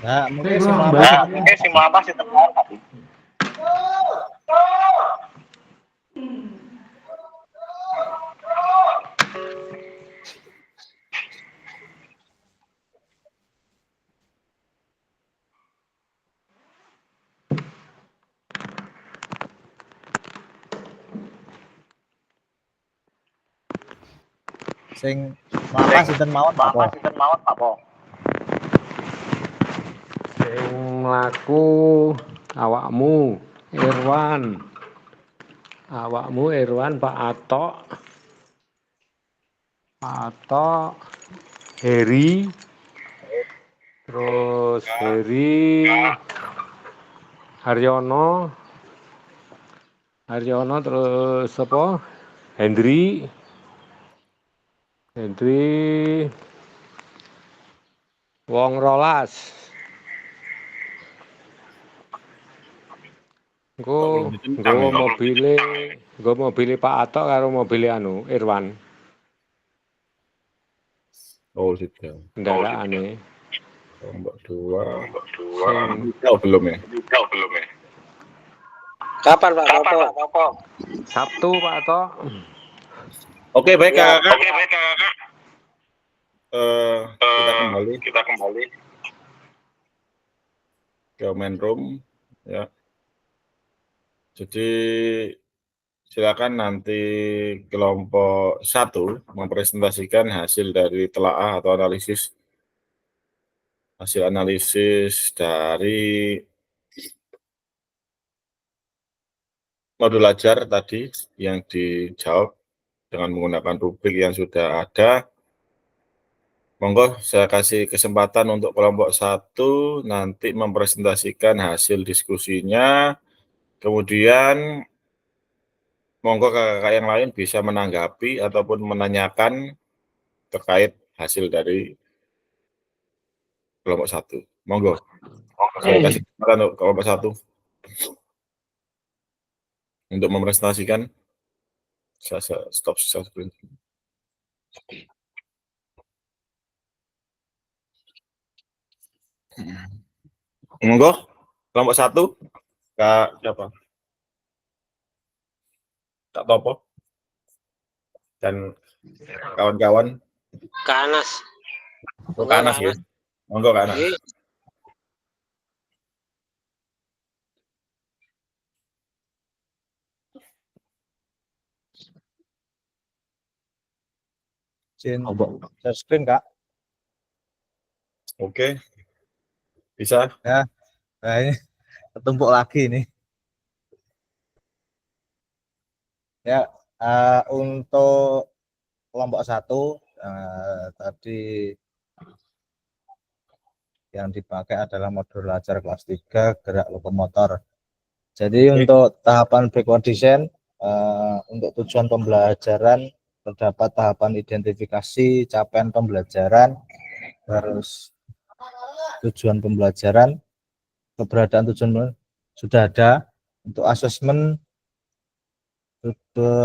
[SPEAKER 3] Nah, mungkin semua apa sih sing melapas sinten mawon Pak Po?
[SPEAKER 5] Sing mlaku awakmu Irwan, Pak Atok, Heri, terus Haryono, terus apa? Hendri, wong rolas. Nggo mobile Pak Atok karo mobile Irwan.
[SPEAKER 1] Oh, sudah.
[SPEAKER 5] Kendaraane.
[SPEAKER 1] Kelompok 2.
[SPEAKER 5] Sing
[SPEAKER 1] Belum ya?
[SPEAKER 10] Kapan Pak Toto?
[SPEAKER 5] Sabtu Pak Atok.
[SPEAKER 1] Oke, baik Kakak. Kita kembali ke main room ya. Jadi silakan nanti kelompok 1 mempresentasikan hasil dari telaah atau hasil analisis dari modul ajar tadi yang dijawab dengan menggunakan rubrik yang sudah ada. Monggo saya kasih kesempatan untuk kelompok 1 nanti mempresentasikan hasil diskusinya. Kemudian monggo kakak yang lain bisa menanggapi ataupun menanyakan terkait hasil dari kelompok 1. Monggo. Saya kasih kesempatan untuk kelompok 1 untuk mempresentasikan. Saya stop screen. Monggo, kelompok 1, Kak siapa? Kak Topo dan kawan-kawan.
[SPEAKER 10] Kanas.
[SPEAKER 1] Kak Anas ya. Monggo Kak Anas.
[SPEAKER 3] Share screen Kak.
[SPEAKER 1] Oke. Bisa?
[SPEAKER 3] Ya. Nah, ini ketumpuk lagi ini. Ya, untuk kelompok 1 tadi yang dipakai adalah modul ajar kelas 3 gerak lokomotor. Jadi untuk tahapan backward design untuk tujuan pembelajaran terdapat tahapan identifikasi capaian pembelajaran, terus tujuan pembelajaran, keberadaan tujuan sudah ada. Untuk asesmen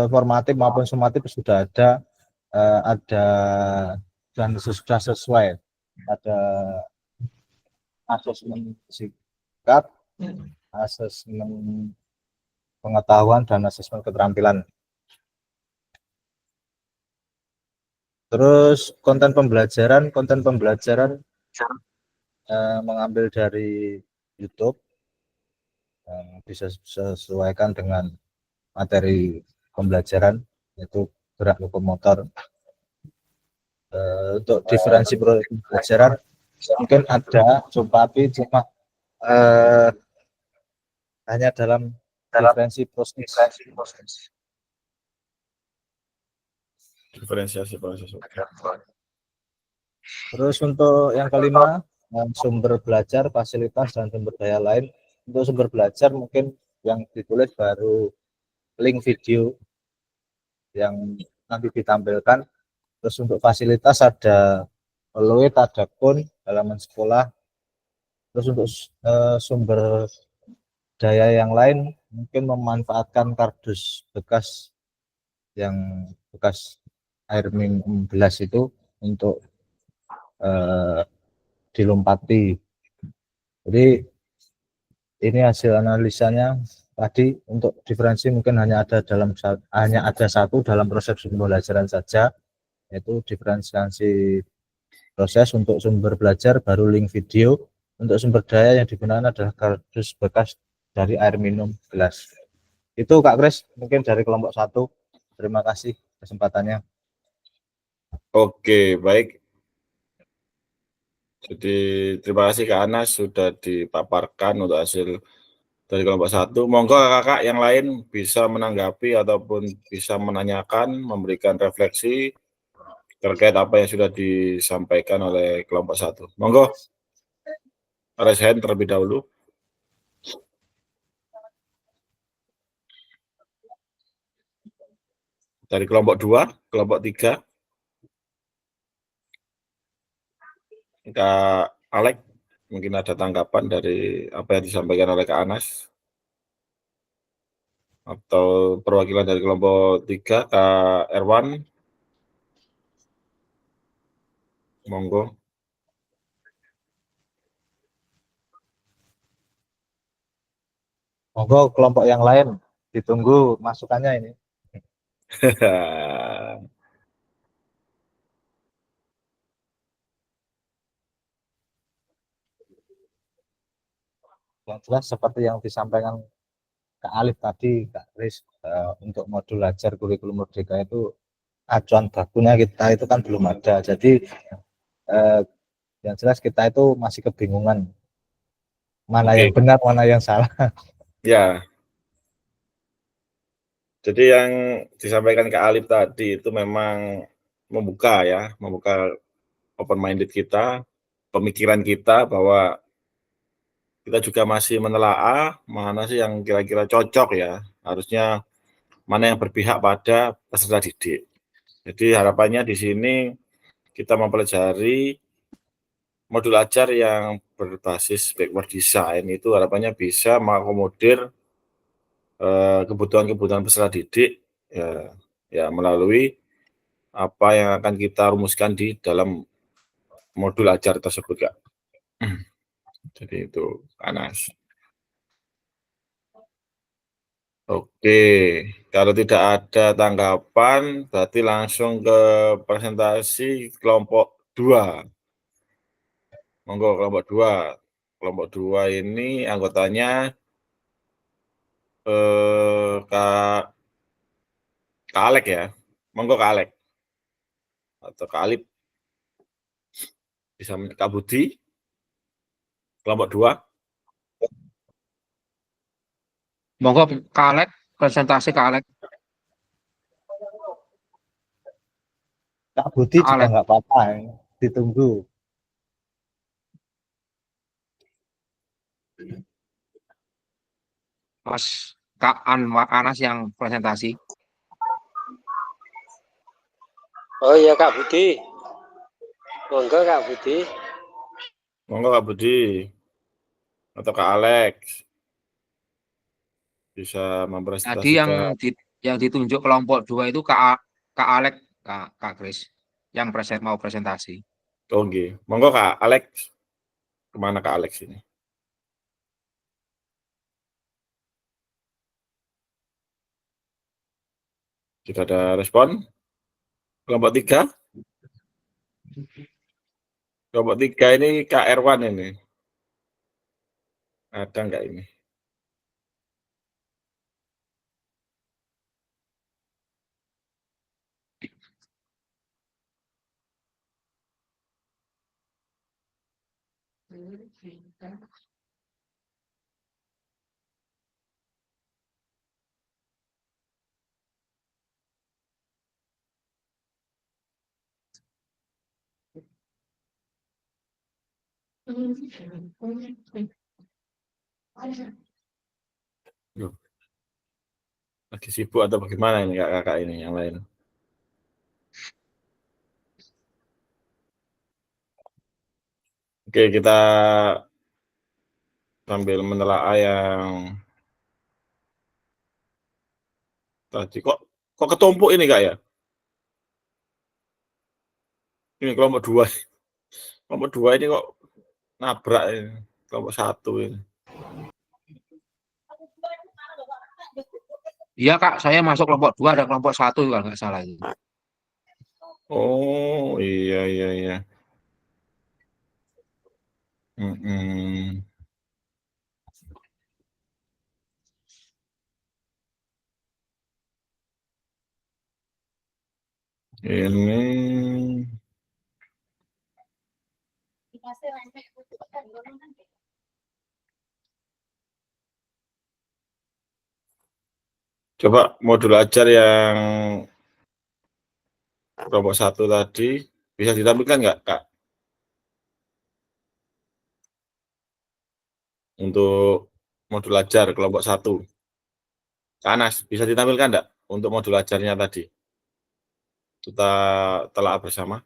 [SPEAKER 3] formatif maupun sumatif sudah ada, dan sudah sesuai. Ada asesmen sikap, asesmen pengetahuan, dan asesmen keterampilan. Terus konten pembelajaran mengambil dari YouTube, bisa disesuaikan dengan materi pembelajaran, yaitu gerak lokomotor. untuk diferensi pembelajaran mungkin ada tapi cuma hanya dalam diferensi proses.
[SPEAKER 1] Diferensiasi proses.
[SPEAKER 3] Terus untuk yang kelima, sumber belajar, fasilitas, dan sumber daya lain. Untuk sumber belajar mungkin yang ditulis baru link video yang nanti ditampilkan. Terus untuk fasilitas ada Eloit, ada Kun, halaman sekolah. Terus untuk sumber daya yang lain mungkin memanfaatkan kardus bekas yang bekas air minum gelas itu untuk dilompati. Jadi ini hasil analisanya tadi. Untuk diferensi mungkin hanya ada satu dalam proses pembelajaran saja, yaitu diferensiasi proses. Untuk sumber belajar baru link video. Untuk sumber daya yang digunakan adalah kardus bekas dari air minum gelas. Itu Kak Kris mungkin dari kelompok 1. Terima kasih kesempatannya.
[SPEAKER 1] Oke, baik. Jadi terima kasih Kak Anas sudah dipaparkan untuk hasil dari kelompok 1. Monggo kakak yang lain bisa menanggapi ataupun bisa menanyakan, memberikan refleksi terkait apa yang sudah disampaikan oleh kelompok 1. Monggo, raise hand terlebih dahulu. Dari kelompok 2, kelompok 3. Kak Alek, mungkin ada tanggapan dari apa yang disampaikan oleh Kak Anas? Atau perwakilan dari kelompok 3, Kak Erwan? Monggo.
[SPEAKER 3] Monggo kelompok yang lain, ditunggu masukannya ini. Yang jelas seperti yang disampaikan Kak Alif tadi, Kak Kris, untuk modul ajar kurikulum merdeka itu acuan bakunya kita itu kan belum ada. Jadi yang jelas kita itu masih kebingungan mana yang benar, mana yang salah.
[SPEAKER 1] Ya. Jadi yang disampaikan Kak Alif tadi itu memang membuka ya, membuka open minded kita, pemikiran kita bahwa kita juga masih menelaah mana sih yang kira-kira cocok ya, harusnya mana yang berpihak pada peserta didik. Jadi harapannya di sini kita mempelajari modul ajar yang berbasis backward design itu harapannya bisa mengakomodir kebutuhan-kebutuhan peserta didik ya melalui apa yang akan kita rumuskan di dalam modul ajar tersebut, Kak. Jadi itu, Anas. Oke, kalau tidak ada tanggapan, berarti langsung ke presentasi kelompok 2. Monggo kelompok 2. Kelompok 2 ini anggotanya Kak Alek ya. Monggo Kak Alek. Atau Kak Alip. Bisa Kak Budi. Kelompok 2.
[SPEAKER 11] Monggo Kak Alek, presentasi Kak Alek.
[SPEAKER 3] Kak Budi juga nggak apa-apa, ditunggu.
[SPEAKER 11] Mas Kak Anas yang presentasi.
[SPEAKER 10] Oh iya Kak Budi. Monggo Kak Budi.
[SPEAKER 1] Monggo Kak Budi. Atau Kak Alex. Bisa mempresentasikan.
[SPEAKER 11] Tadi yang ditunjuk kelompok 2 itu Kak Alex, Kak Kris yang mau presentasi.
[SPEAKER 1] Oke, monggo Kak Alex. Kemana Kak Alex ini? Tidak ada respon. Kelompok 3. Kelompok 3 ini Kak Erwan ini. Ada nggak ini? Loh, lagi sibuk atau bagaimana ini kakak ini yang lain? Oke, kita sambil menelaah yang tadi kok ketumpuk ini kak ya? Ini kelompok 2. Kelompok 2 ini kok nabrak ini. Kelompok 1 ini.
[SPEAKER 11] Iya Kak, saya masuk kelompok 2 ada kelompok 1 kalau nggak salah itu.
[SPEAKER 1] Oh, iya. Mm-mm. Ini coba modul ajar yang kelompok 1 tadi bisa ditampilkan nggak kak? Untuk modul ajar kelompok 1. Kak Anas, bisa ditampilkan enggak untuk modul ajarnya tadi? Kita telah bersama.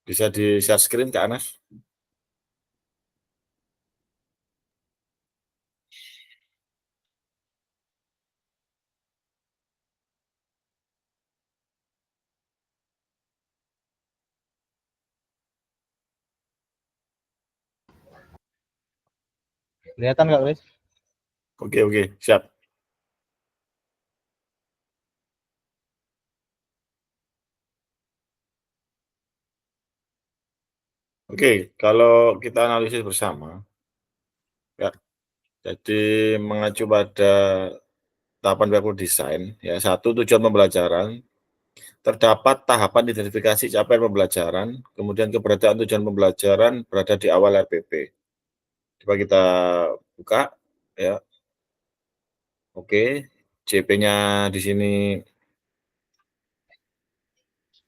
[SPEAKER 1] Bisa di-share screen Kak Anas?
[SPEAKER 3] Kelihatan nggak, Chris?
[SPEAKER 1] Oke, siap. Oke, kalau kita analisis bersama, ya, jadi mengacu pada tahapan backward design, ya, 1 tujuan pembelajaran, terdapat tahapan identifikasi capaian pembelajaran, kemudian keberadaan tujuan pembelajaran berada di awal RPP. Coba kita buka, ya. Oke, CP-nya di sini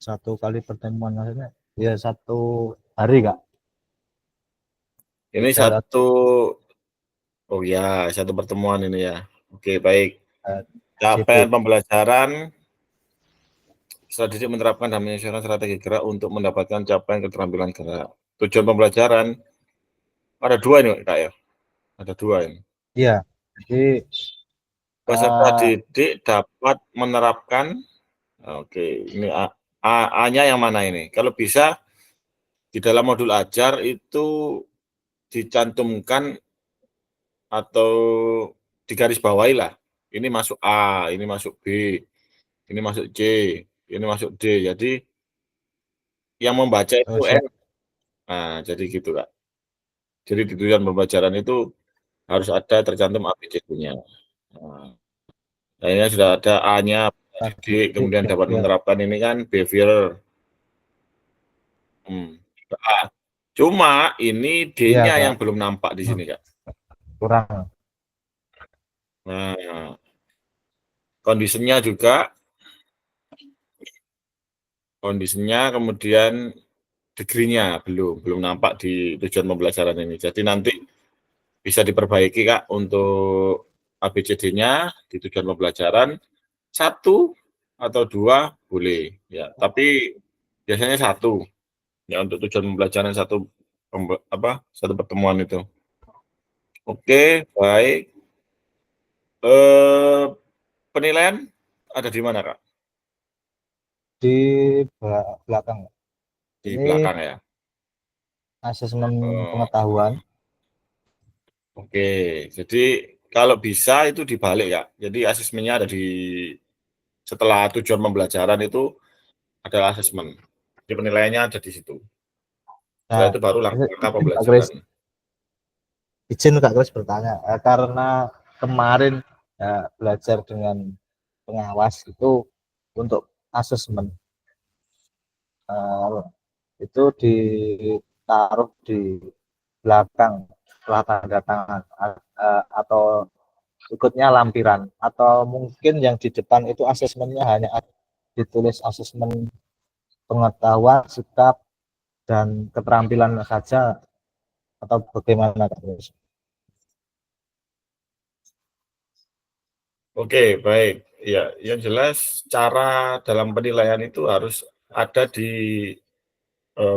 [SPEAKER 3] 1 kali pertemuan maksudnya ya 1 hari Kak.
[SPEAKER 1] ini
[SPEAKER 3] Tidak
[SPEAKER 1] 1, oh ya, 1 pertemuan ini ya. Oke, baik. Capaian pembelajaran, strategi menerapkan dan menyesuaikan strategi gerak untuk mendapatkan capaian keterampilan gerak. Tujuan pembelajaran ada 2 ini Kak ya? Ada 2 ini.
[SPEAKER 3] Iya, jadi
[SPEAKER 1] Peserta didik dapat menerapkan, oke, ini A-nya yang mana ini? Kalau bisa di dalam modul ajar itu dicantumkan atau digarisbawahi lah. Ini masuk A, ini masuk B, ini masuk C, ini masuk D. Jadi yang membaca itu N. Nah, jadi gitu Kak. Jadi di tujuan pembelajaran itu harus ada tercantum ABCD-nya. Nah, ini sudah ada A-nya, didik, kemudian dapat menerapkan ini kan behavior. Cuma ini D-nya yang belum nampak di sini Kak.
[SPEAKER 3] Kurang.
[SPEAKER 1] Nah, kondisinya juga, kemudian degree-nya belum nampak di tujuan pembelajaran ini. Jadi nanti bisa diperbaiki Kak untuk ABCD-nya di tujuan pembelajaran 1 atau 2 boleh ya, tapi biasanya 1 ya untuk tujuan pembelajaran 1 pertemuan itu. Oke, baik. Penilaian ada di mana Kak?
[SPEAKER 3] Di belakang.
[SPEAKER 1] Di belakang ya.
[SPEAKER 3] Asesmen pengetahuan.
[SPEAKER 1] Oke, jadi kalau bisa itu dibalik ya. Jadi asesmennya ada di setelah tujuan pembelajaran itu adalah asesmen. Jadi penilaiannya ada di situ. Setelah itu baru langkah pembelajaran.
[SPEAKER 3] izin Kak Kris bertanya, karena kemarin belajar dengan pengawas itu untuk asesmen itu ditaruh di belakang setelah tanda tangan atau ikutnya lampiran, atau mungkin yang di depan itu asesmennya hanya ditulis asesmen pengetahuan, sikap, dan keterampilan saja, atau bagaimana Kak Kris?
[SPEAKER 1] Oke, baik. Ya, yang jelas cara dalam penilaian itu harus ada di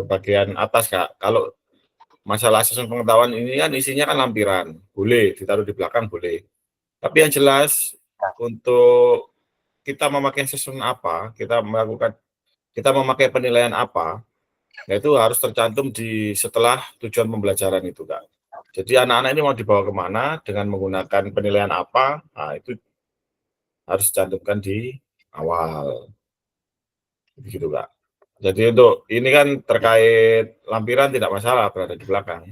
[SPEAKER 1] bagian atas, Kak. Kalau masalah asesmen pengetahuan ini kan isinya kan lampiran, boleh ditaruh di belakang, boleh. Tapi yang jelas untuk kita memakai asesmen apa, kita memakai penilaian apa, yaitu harus tercantum di setelah tujuan pembelajaran itu, Kak. Jadi anak-anak ini mau dibawa kemana dengan menggunakan penilaian apa, nah itu harus dicantumkan di awal. Begitu, Kak. Jadi untuk ini kan terkait lampiran tidak masalah berada di belakang.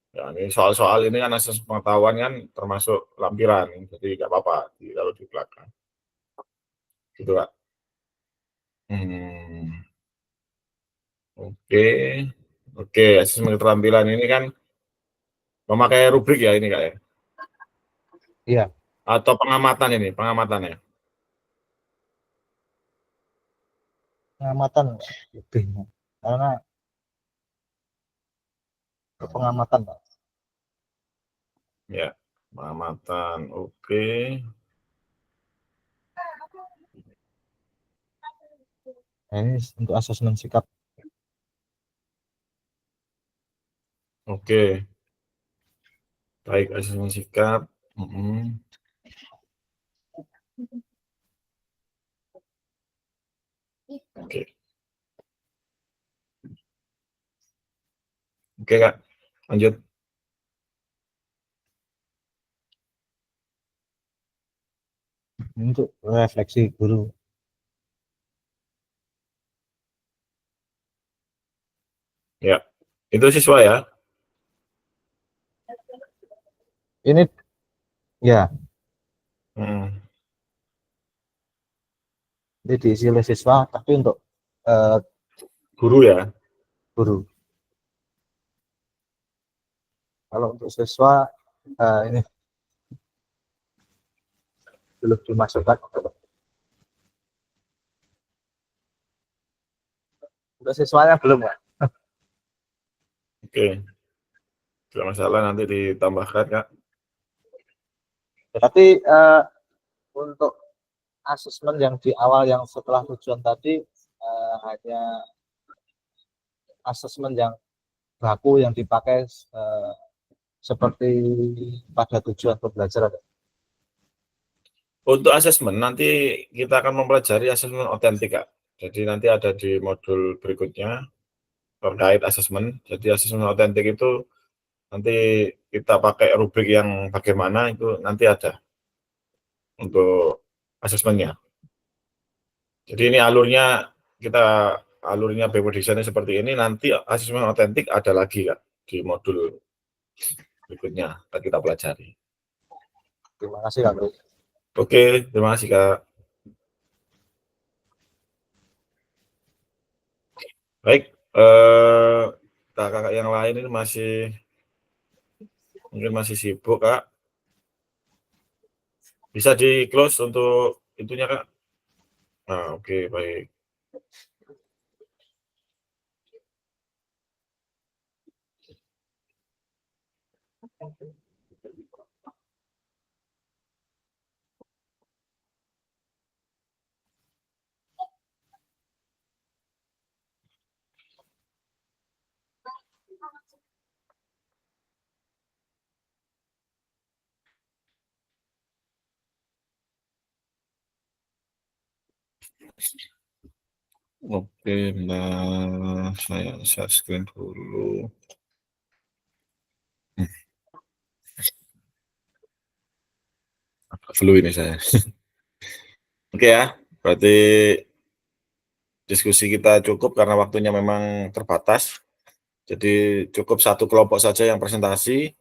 [SPEAKER 1] Ya, ini soal-soal ini kan asas pengetahuan kan termasuk lampiran, jadi nggak apa-apa kalau di belakang. Gitu, Kak. Oke. Oke, asesmen keterampilan ini kan memakai rubrik ya ini, Kak ya?
[SPEAKER 3] Iya.
[SPEAKER 1] Atau pengamatan ini, pengamatannya?
[SPEAKER 3] Pengamatan lebih, karena pengamatan Pak.
[SPEAKER 1] Ya, pengamatan. Oke.
[SPEAKER 3] Ini untuk asesmen sikap.
[SPEAKER 1] Oke. Baik, asesmen sikap. Oke. Oke, Kak. Lanjut.
[SPEAKER 3] Untuk refleksi guru.
[SPEAKER 1] Ya, itu siswa ya?
[SPEAKER 3] Ini ya. Ini diisi oleh siswa, tapi untuk
[SPEAKER 1] guru ya?
[SPEAKER 3] Guru. Kalau untuk siswa ini belum dimasukkan. Untuk siswanya belum ya?
[SPEAKER 1] Oke. Tidak masalah, nanti ditambahkan, Kak.
[SPEAKER 3] Tapi untuk asesmen yang di awal yang setelah tujuan tadi hanya asesmen yang baku yang dipakai seperti pada tujuan pembelajaran.
[SPEAKER 1] Untuk asesmen nanti kita akan mempelajari asesmen otentik, Kak. Jadi nanti ada di modul berikutnya terkait asesmen. Jadi asesmen otentik itu nanti kita pakai rubrik yang bagaimana itu nanti ada untuk asesmennya. Jadi ini alurnya BEMO Design seperti ini, nanti asesmen otentik ada lagi, Kak, di modul berikutnya kita pelajari.
[SPEAKER 3] Terima kasih, Kak.
[SPEAKER 1] Oke, terima kasih, Kak. Baik, kakak yang lain ini mungkin masih sibuk, Kak. Bisa di close untuk itunya, Kak? Nah, oke, baik. Oke, nah saya share screen dulu. Flu ini saya. Oke ya, berarti diskusi kita cukup karena waktunya memang terbatas. Jadi cukup satu kelompok saja yang presentasi.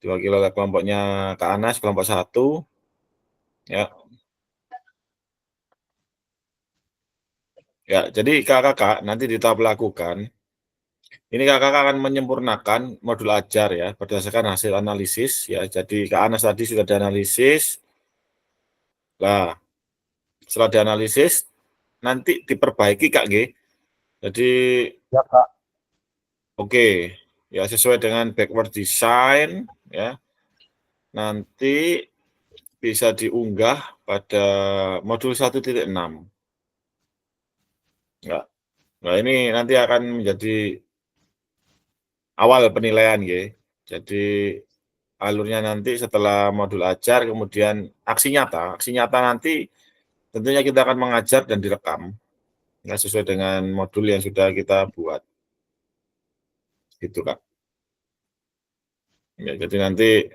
[SPEAKER 1] diwakili oleh kelompoknya Kak Anas, kelompok 1. Ya. Ya, jadi kakak nanti di tahap lakukan, ini kakak akan menyempurnakan modul ajar ya, berdasarkan hasil analisis ya. Jadi Kak Anas tadi sudah dianalisis. Nah, setelah dianalisis, nanti diperbaiki Kak G. Jadi,
[SPEAKER 3] Ya, Kak.
[SPEAKER 1] oke, ya sesuai dengan backward design ya. Nanti bisa diunggah pada modul 1.6. Ya. Nah, ini nanti akan menjadi awal penilaian ya. Jadi alurnya nanti setelah modul ajar, kemudian aksi nyata nanti tentunya kita akan mengajar dan direkam ya, sesuai dengan modul yang sudah kita buat gitu Kak. Ya, jadi nanti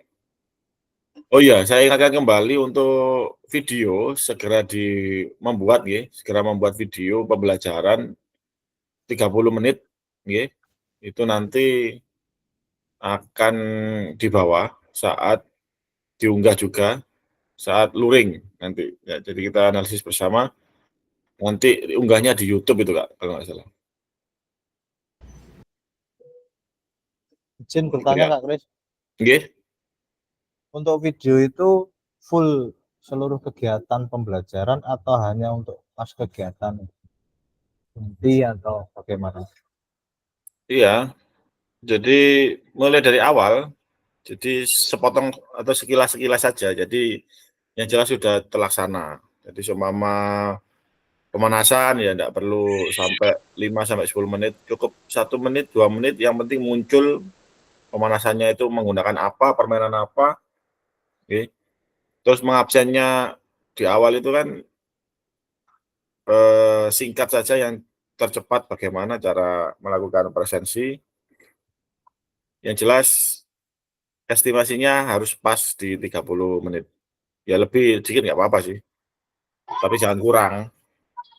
[SPEAKER 1] oh iya, saya ingatkan kembali untuk video segera membuat ya, segera membuat video pembelajaran 30 menit ya. Itu nanti akan dibawa saat diunggah juga saat luring nanti ya. Jadi kita analisis bersama, nanti unggahnya di YouTube itu Kak, kalau nggak salah.
[SPEAKER 3] Izin bertanya
[SPEAKER 1] Ya.
[SPEAKER 3] Kak Kris.
[SPEAKER 1] Nggih.
[SPEAKER 3] Untuk video itu full seluruh kegiatan pembelajaran atau hanya untuk pas kegiatan inti atau bagaimana?
[SPEAKER 1] Iya. Jadi mulai dari awal, jadi sepotong atau sekilas-sekilas saja. Jadi yang jelas sudah terlaksana. Jadi seumpama pemanasan ya enggak perlu sampai 5 sampai 10 menit, cukup 1 menit, 2 menit, yang penting muncul pemanasannya itu menggunakan apa, permainan apa. Oke. Terus mengabsennya di awal itu kan singkat saja yang tercepat bagaimana cara melakukan presensi. Yang jelas estimasinya harus pas di 30 menit. Ya lebih dikit nggak apa-apa sih. Tapi jangan kurang.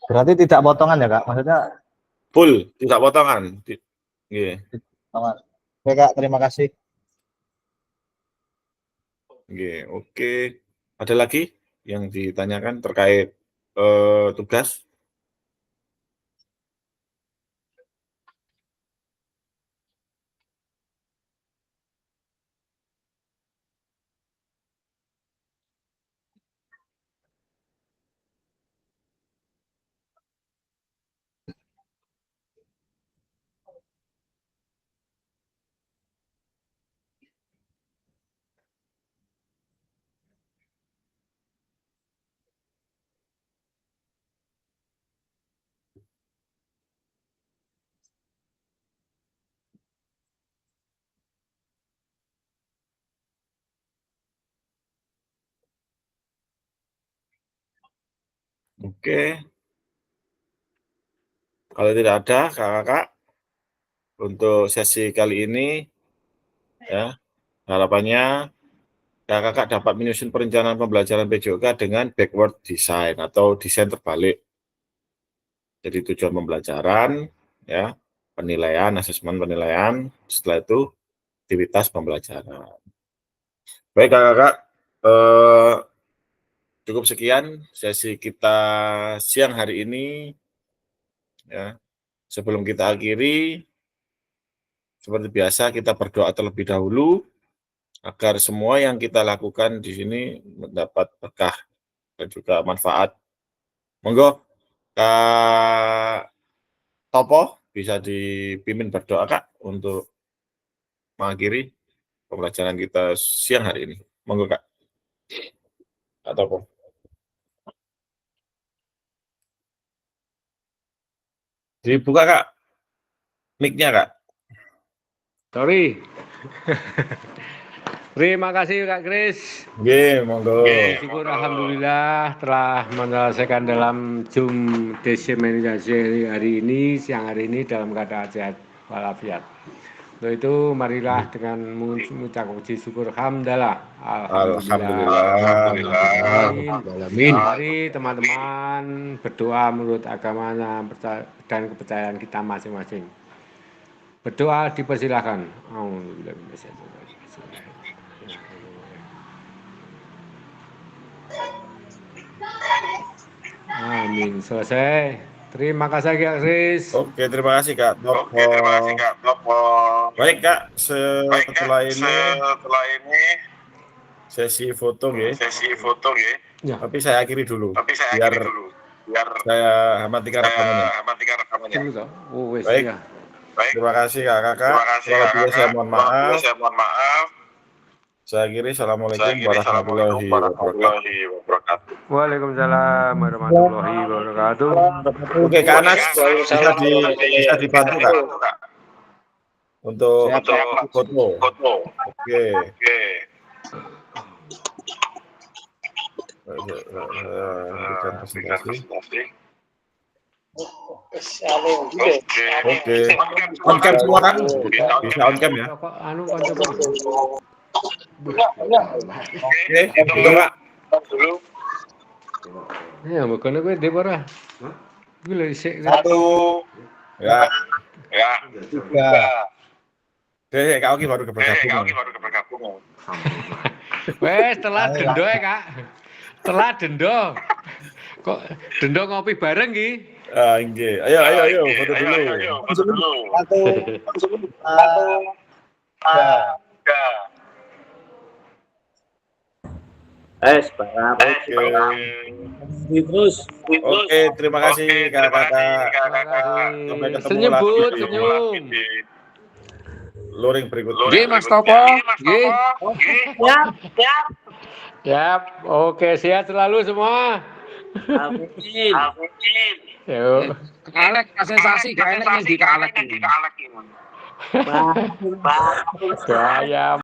[SPEAKER 3] Berarti tidak potongan ya Kak? Maksudnya
[SPEAKER 1] Full, tidak potongan. Iya.
[SPEAKER 3] potongan. Oke Kak, terima kasih.
[SPEAKER 1] Oke. Ada lagi yang ditanyakan terkait tugas? Oke. Kalau tidak ada, kakak-kakak, untuk sesi kali ini, ya, harapannya kakak-kakak dapat menyusun perencanaan pembelajaran PJOK dengan backward design atau desain terbalik. Jadi tujuan pembelajaran, ya, penilaian, asesmen penilaian, setelah itu aktivitas pembelajaran. Baik kakak-kakak, cukup sekian sesi kita siang hari ini. Ya, sebelum kita akhiri, seperti biasa kita berdoa terlebih dahulu agar semua yang kita lakukan di sini mendapat berkah dan juga manfaat. Monggo Kak Topo bisa dipimpin berdoa Kak untuk mengakhiri pembelajaran kita siang hari ini. Monggo Kak. Kak Topo. Dibuka Kak mic-nya Kak.
[SPEAKER 5] Sorry. Terima kasih Kak Kris.
[SPEAKER 1] Nggih, monggo.
[SPEAKER 5] Syukur alhamdulillah telah menyelesaikan dalam Zoom deseminasi hari ini, siang hari ini dalam keadaan sehat walafiat. Untuk itu marilah dengan mengucap puji syukur hamdalah. Alhamdulillah. Mari teman-teman berdoa menurut agamanya dan kepercayaan kita masing-masing. Berdoa dipersilahkan. Amin. Selesai. Terima kasih Kak Kris.
[SPEAKER 1] Oke, terima kasih Kak Topo. Baik Kak, setelah ini sesi foto ya.
[SPEAKER 5] Ya.
[SPEAKER 1] Tapi saya akhiri dulu. Biar saya matikan rekamannya.
[SPEAKER 5] Dulu toh. Oh, wes
[SPEAKER 1] Baik.
[SPEAKER 5] ya.
[SPEAKER 1] Terima kasih Kakak. Kalau saya mohon maaf. Saya akhiri. Assalamualaikum warahmatullahi wabarakatuh.
[SPEAKER 5] Waalaikumsalam warahmatullahi wabarakatuh.
[SPEAKER 1] Oke, Kak Anas bisa dibantu Kak untuk foto. Oke. Berikan presentasi. Oke. On cam semua kan? Bisa on cam ya?
[SPEAKER 5] Anu coba.
[SPEAKER 1] Oke, itu Pak.
[SPEAKER 5] Ya, bukan gue Deborah. Gue lagi sik.
[SPEAKER 1] Satu. Ya. Tiga. Oke, Kak Oki baru bergabung.
[SPEAKER 5] Wes, telat dendo ya, Kak. Telat dendo. Kok dendo ngopi bareng ki?
[SPEAKER 1] Ah, nggih. Ayo, foto dulu. Oke, terima kasih Kakak. Sampai ketemu
[SPEAKER 5] Senyum,
[SPEAKER 1] lagi
[SPEAKER 5] Bud,
[SPEAKER 1] di
[SPEAKER 5] senyum.
[SPEAKER 1] luring berikutnya.
[SPEAKER 7] Nggih, Mas Topo. Nggih.
[SPEAKER 5] Yap, oke, sehat selalu semua.
[SPEAKER 4] Amin.
[SPEAKER 5] Yuk.
[SPEAKER 11] Alek sensasi gak enak yang di Alek.
[SPEAKER 4] Bagus.
[SPEAKER 5] Gaya